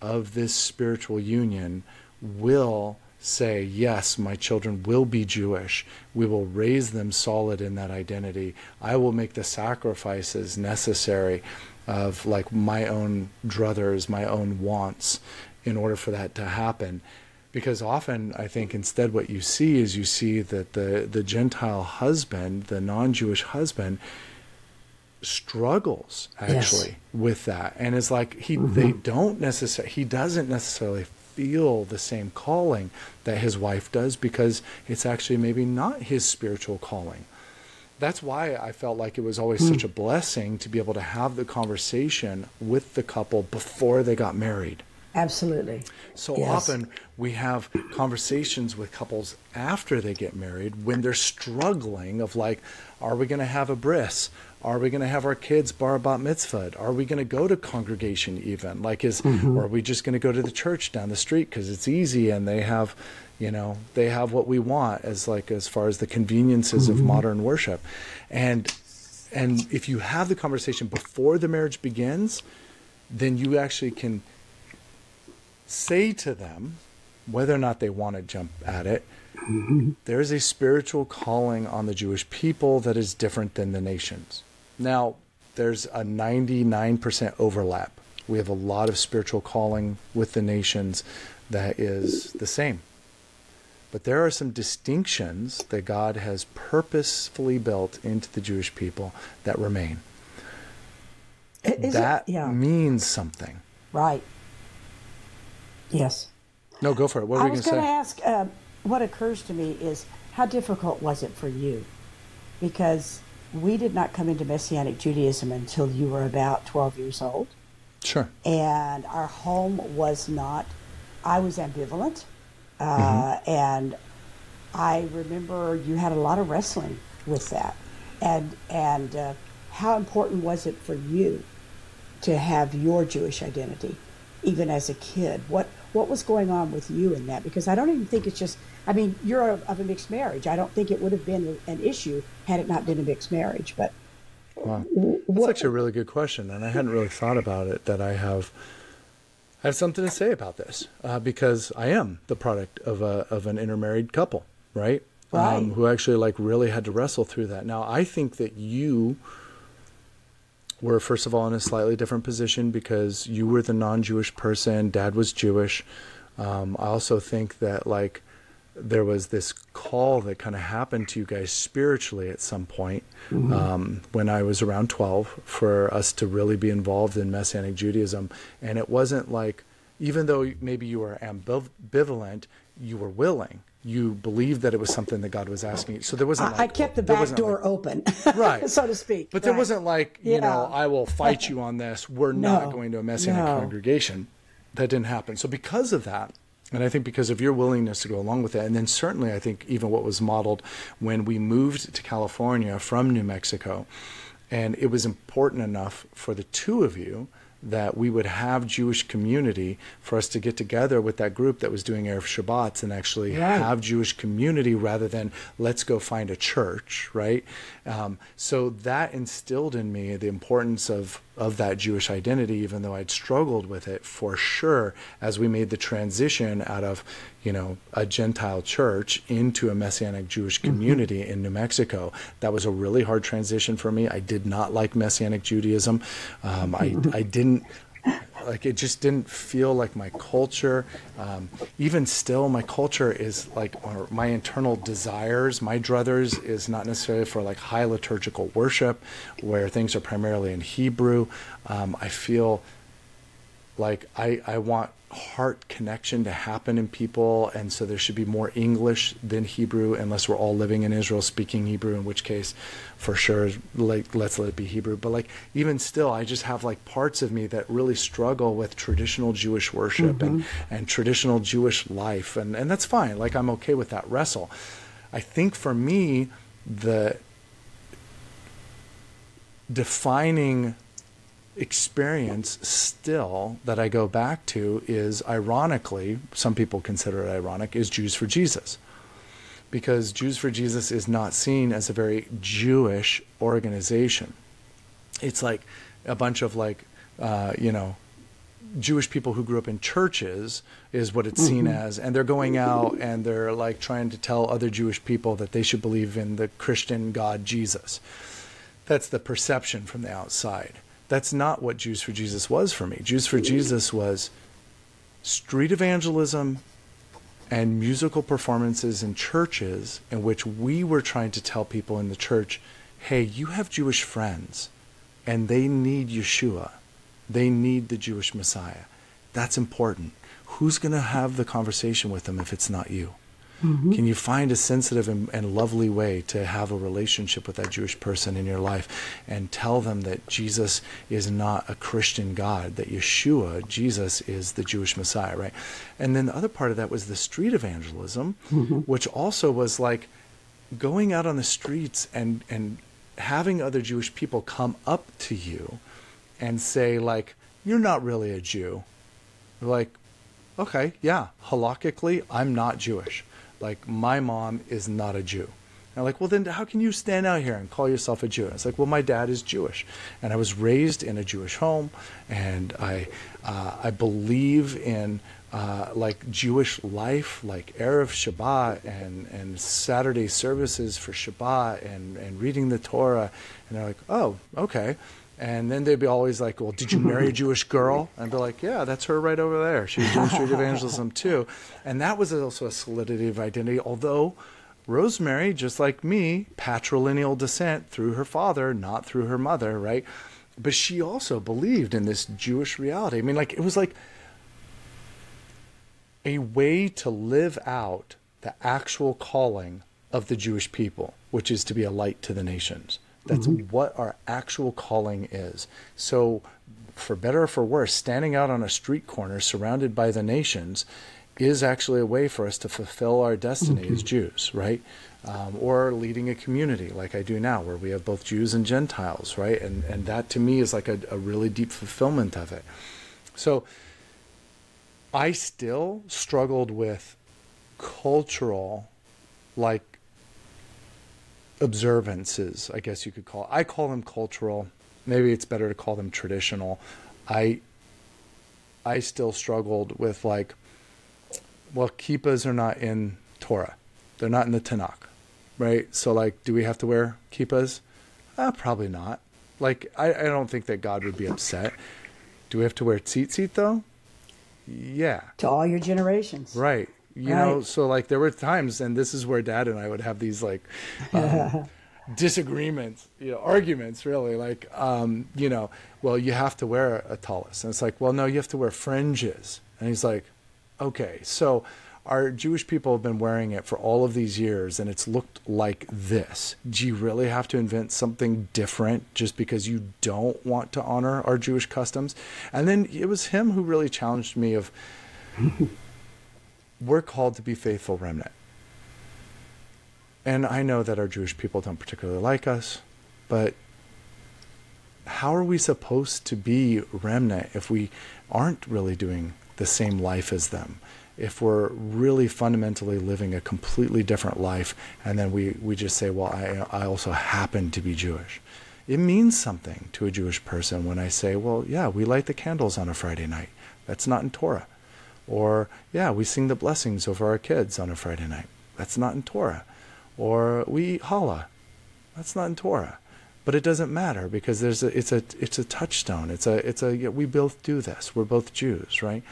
of this spiritual union, will say, yes, my children will be Jewish. We will raise them solid in that identity. I will make the sacrifices necessary of like my own druthers, my own wants in order for that to happen. Because often I think instead what you see is you see that the Gentile husband, the non-Jewish husband, struggles actually with that. And it's like he doesn't necessarily feel the same calling that his wife does, because it's actually maybe not his spiritual calling. That's why I felt like it was always such a blessing to be able to have the conversation with the couple before they got married. Absolutely. So often we have conversations with couples after they get married when they're struggling of like, are we going to have a bris? Are we going to have our kids bar bat mitzvah? Are we going to go to congregation even? Like or are we just going to go to the church down the street because it's easy and they have, they have what we want as far as the conveniences of modern worship. And if you have the conversation before the marriage begins, then you actually can say to them, whether or not they want to jump at it, there's a spiritual calling on the Jewish people that is different than the nations. Now, there's a 99% overlap. We have a lot of spiritual calling with the nations that is the same. But there are some distinctions that God has purposefully built into the Jewish people that remain. That means something. Right. Yes. No, go for it. What were you going to say? I was going to ask, what occurs to me is, how difficult was it for you? Because we did not come into Messianic Judaism until you were about 12 years old. Sure. And our home was not, I was ambivalent. And I remember you had a lot of wrestling with that. And how important was it for you to have your Jewish identity, even as a kid? What was going on with you in that? Because I don't even think it's just, I mean, you're of a mixed marriage. I don't think it would have been an issue had it not been a mixed marriage. But wow. That's actually a really good question, and I hadn't really thought about it, that I have something to say about this, because I am the product of an intermarried couple, right? Who actually really had to wrestle through that. Now, I think that you were, first of all, in a slightly different position because you were the non-Jewish person. Dad was Jewish. I also think that there was this call that kind of happened to you guys spiritually at some point when I was around 12 for us to really be involved in Messianic Judaism. And it wasn't like, even though maybe you were ambivalent, you were willing. You believed that it was something that God was asking you. So there wasn't I kept the back door open, right, so to speak. But there wasn't I will fight you on this. We're not going to a Messianic congregation. That didn't happen. So because of that, and I think because of your willingness to go along with it, and then certainly I think even what was modeled when we moved to California from New Mexico, and it was important enough for the two of you that we would have Jewish community for us to get together with that group that was doing Erev Shabbats and actually have Jewish community rather than let's go find a church, right? So that instilled in me the importance of that Jewish identity, even though I'd struggled with it for sure as we made the transition out of, a Gentile church into a Messianic Jewish community in New Mexico. That was a really hard transition for me. I did not like Messianic Judaism. I didn't, it just didn't feel like my culture. Even still, my culture is or my internal desires, my druthers is not necessarily for high liturgical worship where things are primarily in Hebrew. I feel like I want heart connection to happen in people, and so there should be more English than Hebrew, unless we're all living in Israel speaking Hebrew, in which case for sure let's let it be Hebrew. But even still, I just have parts of me that really struggle with traditional Jewish worship and traditional Jewish life, and that's fine. I'm okay with that wrestle. I think for me, the defining experience still that I go back to is, ironically, some people consider it ironic, is Jews for Jesus. Because Jews for Jesus is not seen as a very Jewish organization. It's like a bunch of Jewish people who grew up in churches is what it's seen as, and they're going out and they're like trying to tell other Jewish people that they should believe in the Christian God Jesus. That's the perception from the outside. That's not what Jews for Jesus was for me. Jews for Jesus was street evangelism and musical performances in churches in which we were trying to tell people in the church, hey, you have Jewish friends and they need Yeshua. They need the Jewish Messiah. That's important. Who's going to have the conversation with them if it's not you? Can you find a sensitive and lovely way to have a relationship with that Jewish person in your life and tell them that Jesus is not a Christian God, that Yeshua, Jesus, is the Jewish Messiah, right? And then the other part of that was the street evangelism, which also was like going out on the streets and having other Jewish people come up to you and say, like, you're not really a Jew. You're like, okay, yeah, halakhically, I'm not Jewish. Like, my mom is not a Jew. And I'm like, well, then how can you stand out here and call yourself a Jew? And it's like, well, my dad is Jewish. And I was raised in a Jewish home, and I believe in like Jewish life, like Erev Shabbat and Saturday services for Shabbat and reading the Torah. And they're like, oh, okay. And then they'd be always like, well, did you marry a Jewish girl? And I'd be like, yeah, that's her right over there. She was doing street evangelism too. And that was also a solidity of identity, although Rosemary, just like me, patrilineal descent through her father, not through her mother, right? But she also believed in this Jewish reality. I mean, like, it was like a way to live out the actual calling of the Jewish people, which is to be a light to the nations. That's what our actual calling is. So, for better or for worse, standing out on a street corner surrounded by the nations is actually a way for us to fulfill our destiny as Jews, right? Or leading a community like I do now, where we have both Jews and Gentiles, right? And that to me is like a really deep fulfillment of it. So I still struggled with cultural, like, observances, I guess you could call it. I call them cultural. Maybe it's better to call them traditional. I still struggled with, like, well, kippahs are not in Torah. They're not in the Tanakh, right? So, like, do we have to wear kippahs? Probably not. Like, I don't think that God would be upset. Do we have to wear tzitzit, though? Yeah. To all your generations. Right. You know, so like there were times, and this is where Dad and I would have these like disagreements, you know, arguments really, like, you know, well, you have to wear a tallis. And it's like, well, no, you have to wear fringes. And he's like, okay, so our Jewish people have been wearing it for all of these years, and it's looked like this. Do you really have to invent something different just because you don't want to honor our Jewish customs? And then it was him who really challenged me of, we're called to be faithful remnant. And I know that our Jewish people don't particularly like us, but how are we supposed to be remnant if we aren't really doing the same life as them? If we're really fundamentally living a completely different life, and then we just say, well, I also happen to be Jewish. It means something to a Jewish person when I say, well, yeah, we light the candles on a Friday night. That's not in Torah. Or, yeah, we sing the blessings over our kids on a Friday night. That's not in Torah. Or we eat challah. That's not in Torah. But it doesn't matter because it's a touchstone. We both do this. We're both Jews, right?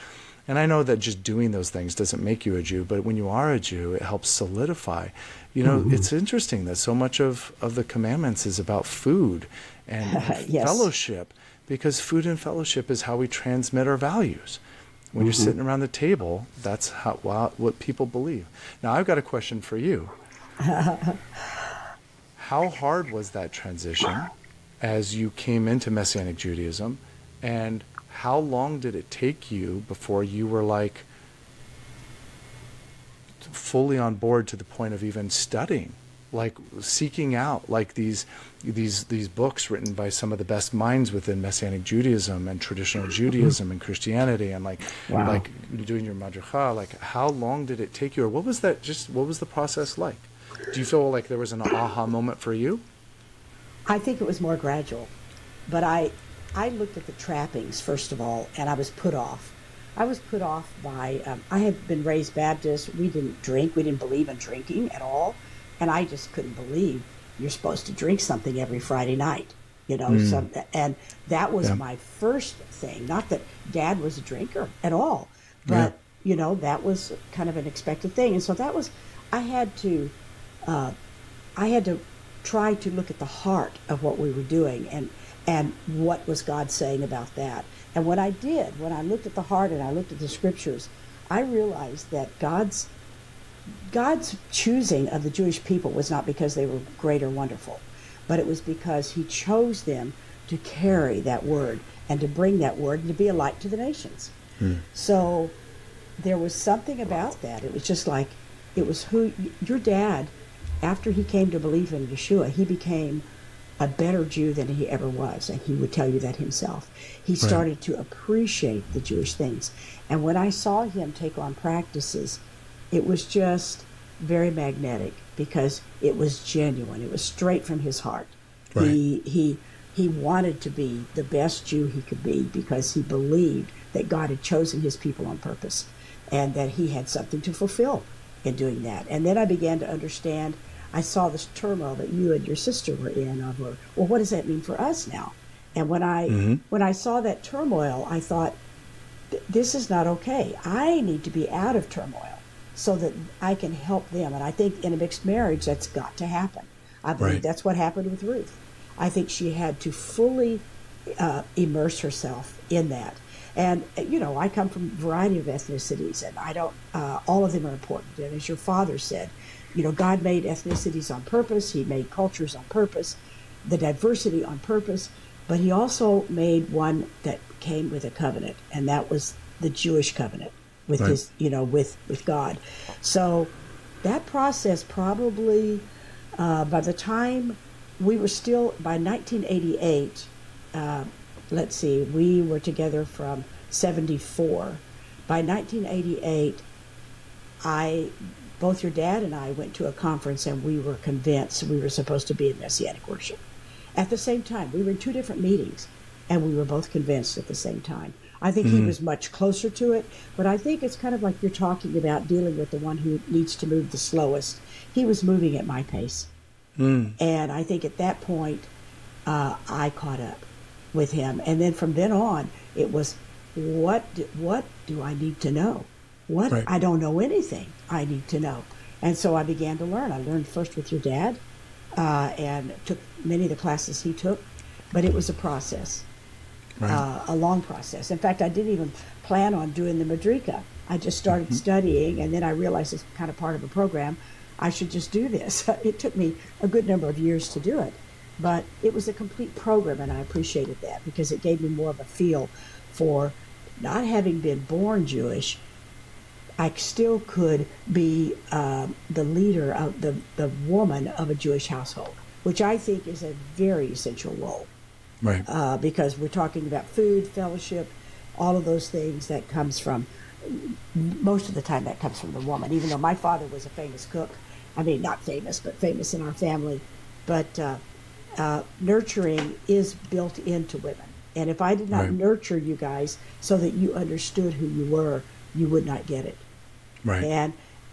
And I know that just doing those things doesn't make you a Jew, but when you are a Jew, it helps solidify. You know, it's interesting that so much of the commandments is about food and fellowship, because food and fellowship is how we transmit our values. When you're sitting around the table, that's what people believe. Now, I've got a question for you. How hard was that transition as you came into Messianic Judaism, and how long did it take you before you were like fully on board to the point of even studying, like seeking out like these books written by some of the best minds within Messianic Judaism and traditional Judaism and Christianity, and like doing your madricha? Like, how long did it take you, or what was the process like? Do you feel like there was an aha moment for you? I think it was more gradual, but I I looked at the trappings, first of all, and I was put off. I was put off by, I had been raised Baptist. We didn't drink. We didn't believe in drinking at all. And I just couldn't believe you're supposed to drink something every Friday night, and that was my first thing. Not that Dad was a drinker at all, but, that was kind of an expected thing. And so that was, I had to try to look at the heart of what we were doing and what was God saying about that. And when I did, when I looked at the heart and I looked at the scriptures, I realized that God's choosing of the Jewish people was not because they were great or wonderful, but it was because he chose them to carry that word and to bring that word and to be a light to the nations. So there was something about that. It was just like, it was who your dad, after he came to believe in Yeshua, he became a better Jew than he ever was, and he would tell you that himself. He started to appreciate the Jewish things. And when I saw him take on practices, it was just very magnetic because it was genuine. It was straight from his heart. He wanted to be the best Jew he could be because he believed that God had chosen his people on purpose and that he had something to fulfill in doing that. And then I began to understand. I saw this turmoil that you and your sister were in of, well, what does that mean for us now? And when I saw that turmoil, I thought, this is not okay. I need to be out of turmoil so that I can help them. And I think in a mixed marriage, that's got to happen. I believe that's what happened with Ruth. I think she had to fully immerse herself in that. And, I come from a variety of ethnicities, and I don't, all of them are important. And as your father said, God made ethnicities on purpose. He made cultures on purpose, the diversity on purpose. But he also made one that came with a covenant, and that was the Jewish covenant with his, with God. So that process probably, by the time we were still, by 1988, let's see, we were together from 74. By 1988, both your dad and I went to a conference, and we were convinced we were supposed to be in Messianic worship. At the same time, we were in two different meetings, and we were both convinced at the same time. I think he was much closer to it, but I think it's kind of like you're talking about dealing with the one who needs to move the slowest. He was moving at my pace. And I think at that point, I caught up with him. And then from then on, it was, what do I need to know? I don't know anything I need to know. And so I began to learn. I learned first with your dad and took many of the classes he took, but it was a process, a long process. In fact, I didn't even plan on doing the Madrika. I just started studying, and then I realized it's kind of part of a program. I should just do this. It took me a good number of years to do it, but it was a complete program, and I appreciated that because it gave me more of a feel for not having been born Jewish. I still could be the leader of the woman of a Jewish household, which I think is a very essential role. Because we're talking about food, fellowship, all of those things that comes from, most of the time that comes from the woman, even though my father was a famous cook. I mean, not famous, but famous in our family. But nurturing is built into women. And if I did not nurture you guys so that you understood who you were, you would not get it.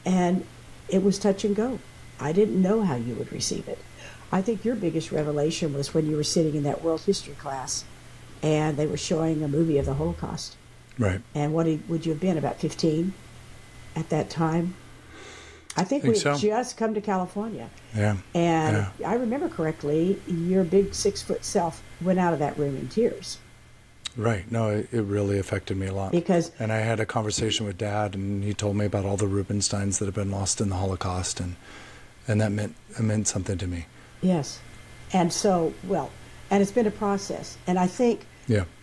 And it was touch and go. I didn't know how you would receive it. I think your biggest revelation was when you were sitting in that world history class and they were showing a movie of the Holocaust. And what would you have been, about 15 at that time? I think we had just come to California. And I remember correctly, your big 6-foot self went out of that room in tears. No, it really affected me a lot. And I had a conversation with Dad, and he told me about all the Rubinsteins that have been lost in the Holocaust, and that meant something to me. Yes. And so, and it's been a process. And I think,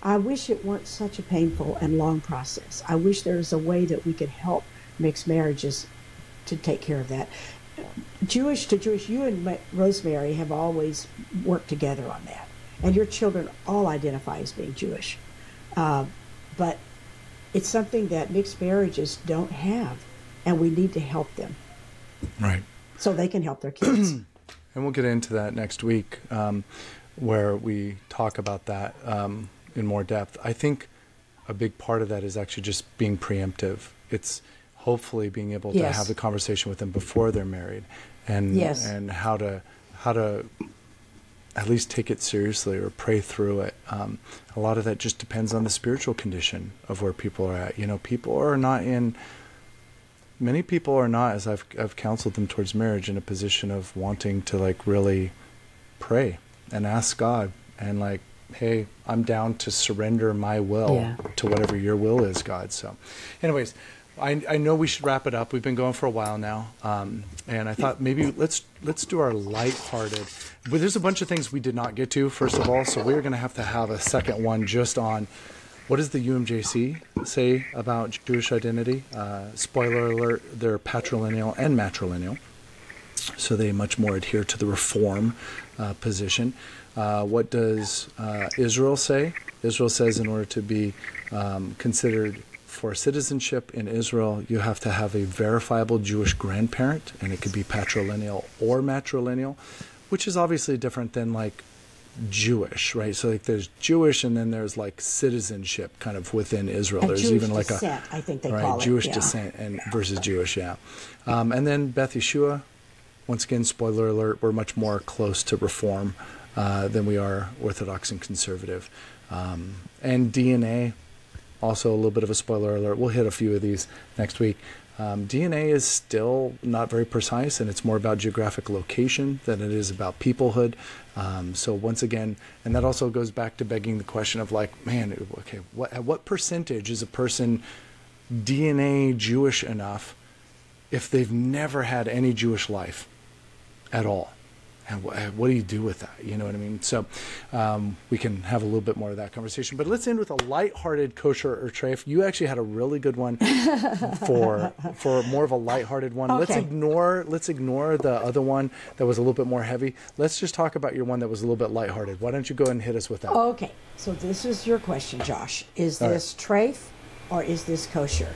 I wish it weren't such a painful and long process. I wish there was a way that we could help mixed marriages to take care of that. Jewish to Jewish, you and Rosemary have always worked together on that. And your children all identify as being Jewish. But it's something that mixed marriages don't have, and we need to help them. So they can help their kids. And we'll get into that next week, where we talk about that. in more depth. I think a big part of that is actually just being preemptive. It's hopefully being able to have the conversation with them before they're married, and how to at least take it seriously or pray through it. A lot of that just depends on the spiritual condition of where people are at. You know, many people are not, as I've counseled them towards marriage, in a position of wanting to like really pray and ask God and like, hey, I'm down to surrender my will to whatever your will is, God. So anyways, I know we should wrap it up. We've been going for a while now, and I thought maybe let's do our lighthearted. But there's a bunch of things we did not get to, first of all, so we're going to have a second one just on what does the UMJC say about Jewish identity. Spoiler alert, they're patrilineal and matrilineal, so they much more adhere to the Reform position. What does Israel say? Israel says in order to be considered for citizenship in Israel, you have to have a verifiable Jewish grandparent, and it could be patrilineal or matrilineal, which is obviously different than like Jewish, right? So like there's Jewish, and then there's like citizenship kind of within Israel. There's Jewish even like descent, I think they right, call it. Jewish descent and versus Jewish, and then Beth Yeshua, once again, spoiler alert, we're much more close to Reform than we are Orthodox and conservative. And DNA, also a little bit of a spoiler alert. We'll hit a few of these next week. DNA is still not very precise, and it's more about geographic location than it is about peoplehood. So once again, and that also goes back to begging the question of like, man, okay, at what percentage is a person DNA Jewish enough if they've never had any Jewish life at all? And what do you do with that? You know what I mean? So we can have a little bit more of that conversation. But let's end with a lighthearted kosher or treif. You actually had a really good one for more of a lighthearted one. Okay. Let's ignore the other one that was a little bit more heavy. Let's just talk about your one that was a little bit lighthearted. Why don't you go ahead and hit us with that? Okay. So this is your question, Josh. Is this treif or is this kosher?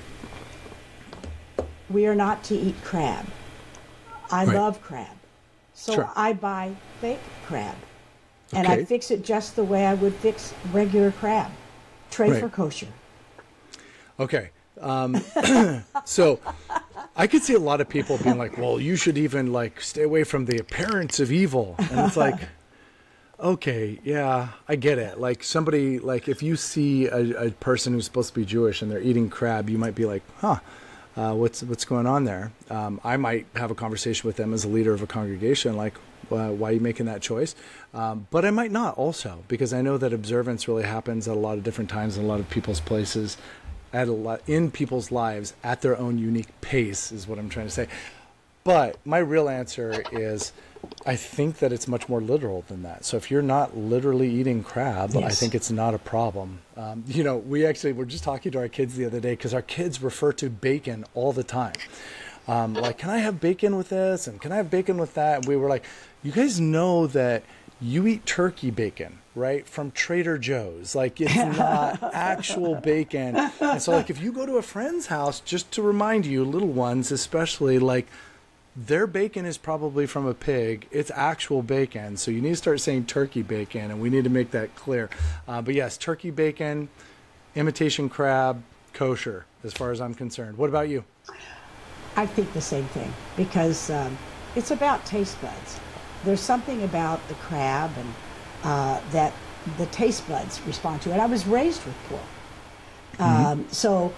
We are not to eat crab. I love crab. So I buy fake crab, and I fix it just the way I would fix regular crab. Treif or kosher. Okay. So I could see a lot of people being like, well, you should even like stay away from the appearance of evil. And it's like, okay, yeah, I get it. Like somebody, like if you see a person who's supposed to be Jewish and they're eating crab, you might be like, huh. What's going on there? I might have a conversation with them as a leader of a congregation, like, why are you making that choice? But I might not also, because I know that observance really happens at a lot of different times in a lot of people's places, in people's lives at their own unique pace is what I'm trying to say. But my real answer is I think that it's much more literal than that. So if you're not literally eating crab, I think it's not a problem. You know, we actually were just talking to our kids the other day because our kids refer to bacon all the time. Like, can I have bacon with this? And can I have bacon with that? And we were like, you guys know that you eat turkey bacon, right? From Trader Joe's. Like, it's not actual bacon. And so, like, if you go to a friend's house, just to remind you, little ones especially, like, their bacon is probably from a pig. It's actual bacon. So you need to start saying turkey bacon, and we need to make that clear. But yes, turkey bacon, imitation crab, kosher, as far as I'm concerned. What about you? I think the same thing, because it's about taste buds. There's something about the crab and that the taste buds respond to it. I was raised with pork. So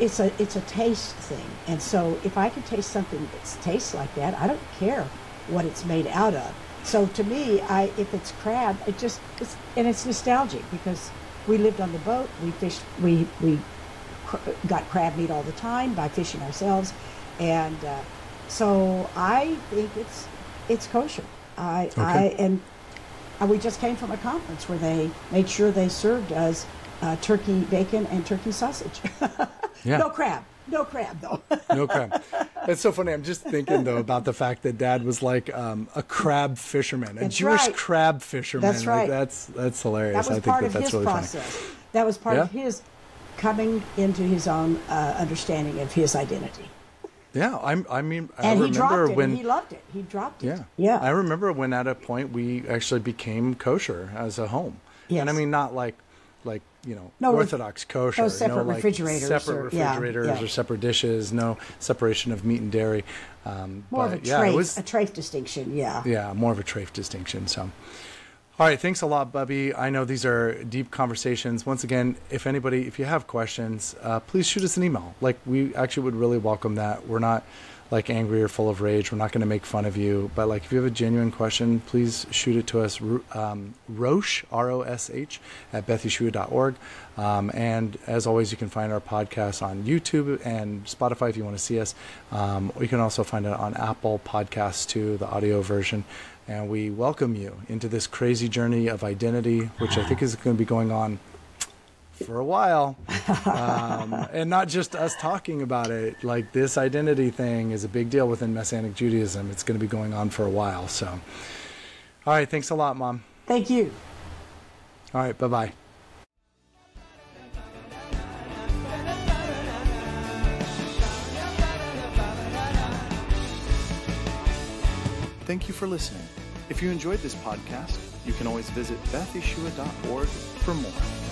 it's a taste thing, and so if I can taste something that tastes like that, I don't care what it's made out of. So to me, if it's crab, it's nostalgic because we lived on the boat, we fished, we got crab meat all the time by fishing ourselves, and so I think it's kosher. And we just came from a conference where they made sure they served us turkey bacon and turkey sausage. Yeah. No crab though. No crab. That's so funny. I'm just thinking though about the fact that Dad was like a crab fisherman, a Jewish crab fisherman. That's right. Like, that's hilarious. That was part of his process. Funny. That was part of his coming into his own understanding of his identity. Yeah, I remember when he loved it. He dropped it. Yeah. I remember when at a point we actually became kosher as a home. Yes. And I mean, not like like, No Orthodox, kosher. no separate refrigerators Separate or- refrigerators yeah. or separate dishes, no separation of meat and dairy. More of a trafe distinction, yeah. Yeah, more of a trafe distinction. So, all right, thanks a lot, Bubby. I know these are deep conversations. Once again, if you have questions, please shoot us an email. Like, we actually would really welcome that. We're not like angry or full of rage. We're not going to make fun of you. But like, if you have a genuine question, please shoot it to us. Rosh, R-O-S-H, at BethYeshua.org. And as always, you can find our podcast on YouTube and Spotify if you want to see us. Or you can also find it on Apple Podcasts too, the audio version. And we welcome you into this crazy journey of identity, which I think is going to be going on for a while. And not just us talking about it. Like, this identity thing is a big deal within Messianic Judaism. It's going to be going on for a while. So, all right. Thanks a lot, Mom. Thank you. All right. Bye-bye. Thank you for listening. If you enjoyed this podcast, you can always visit BethYeshua.org for more.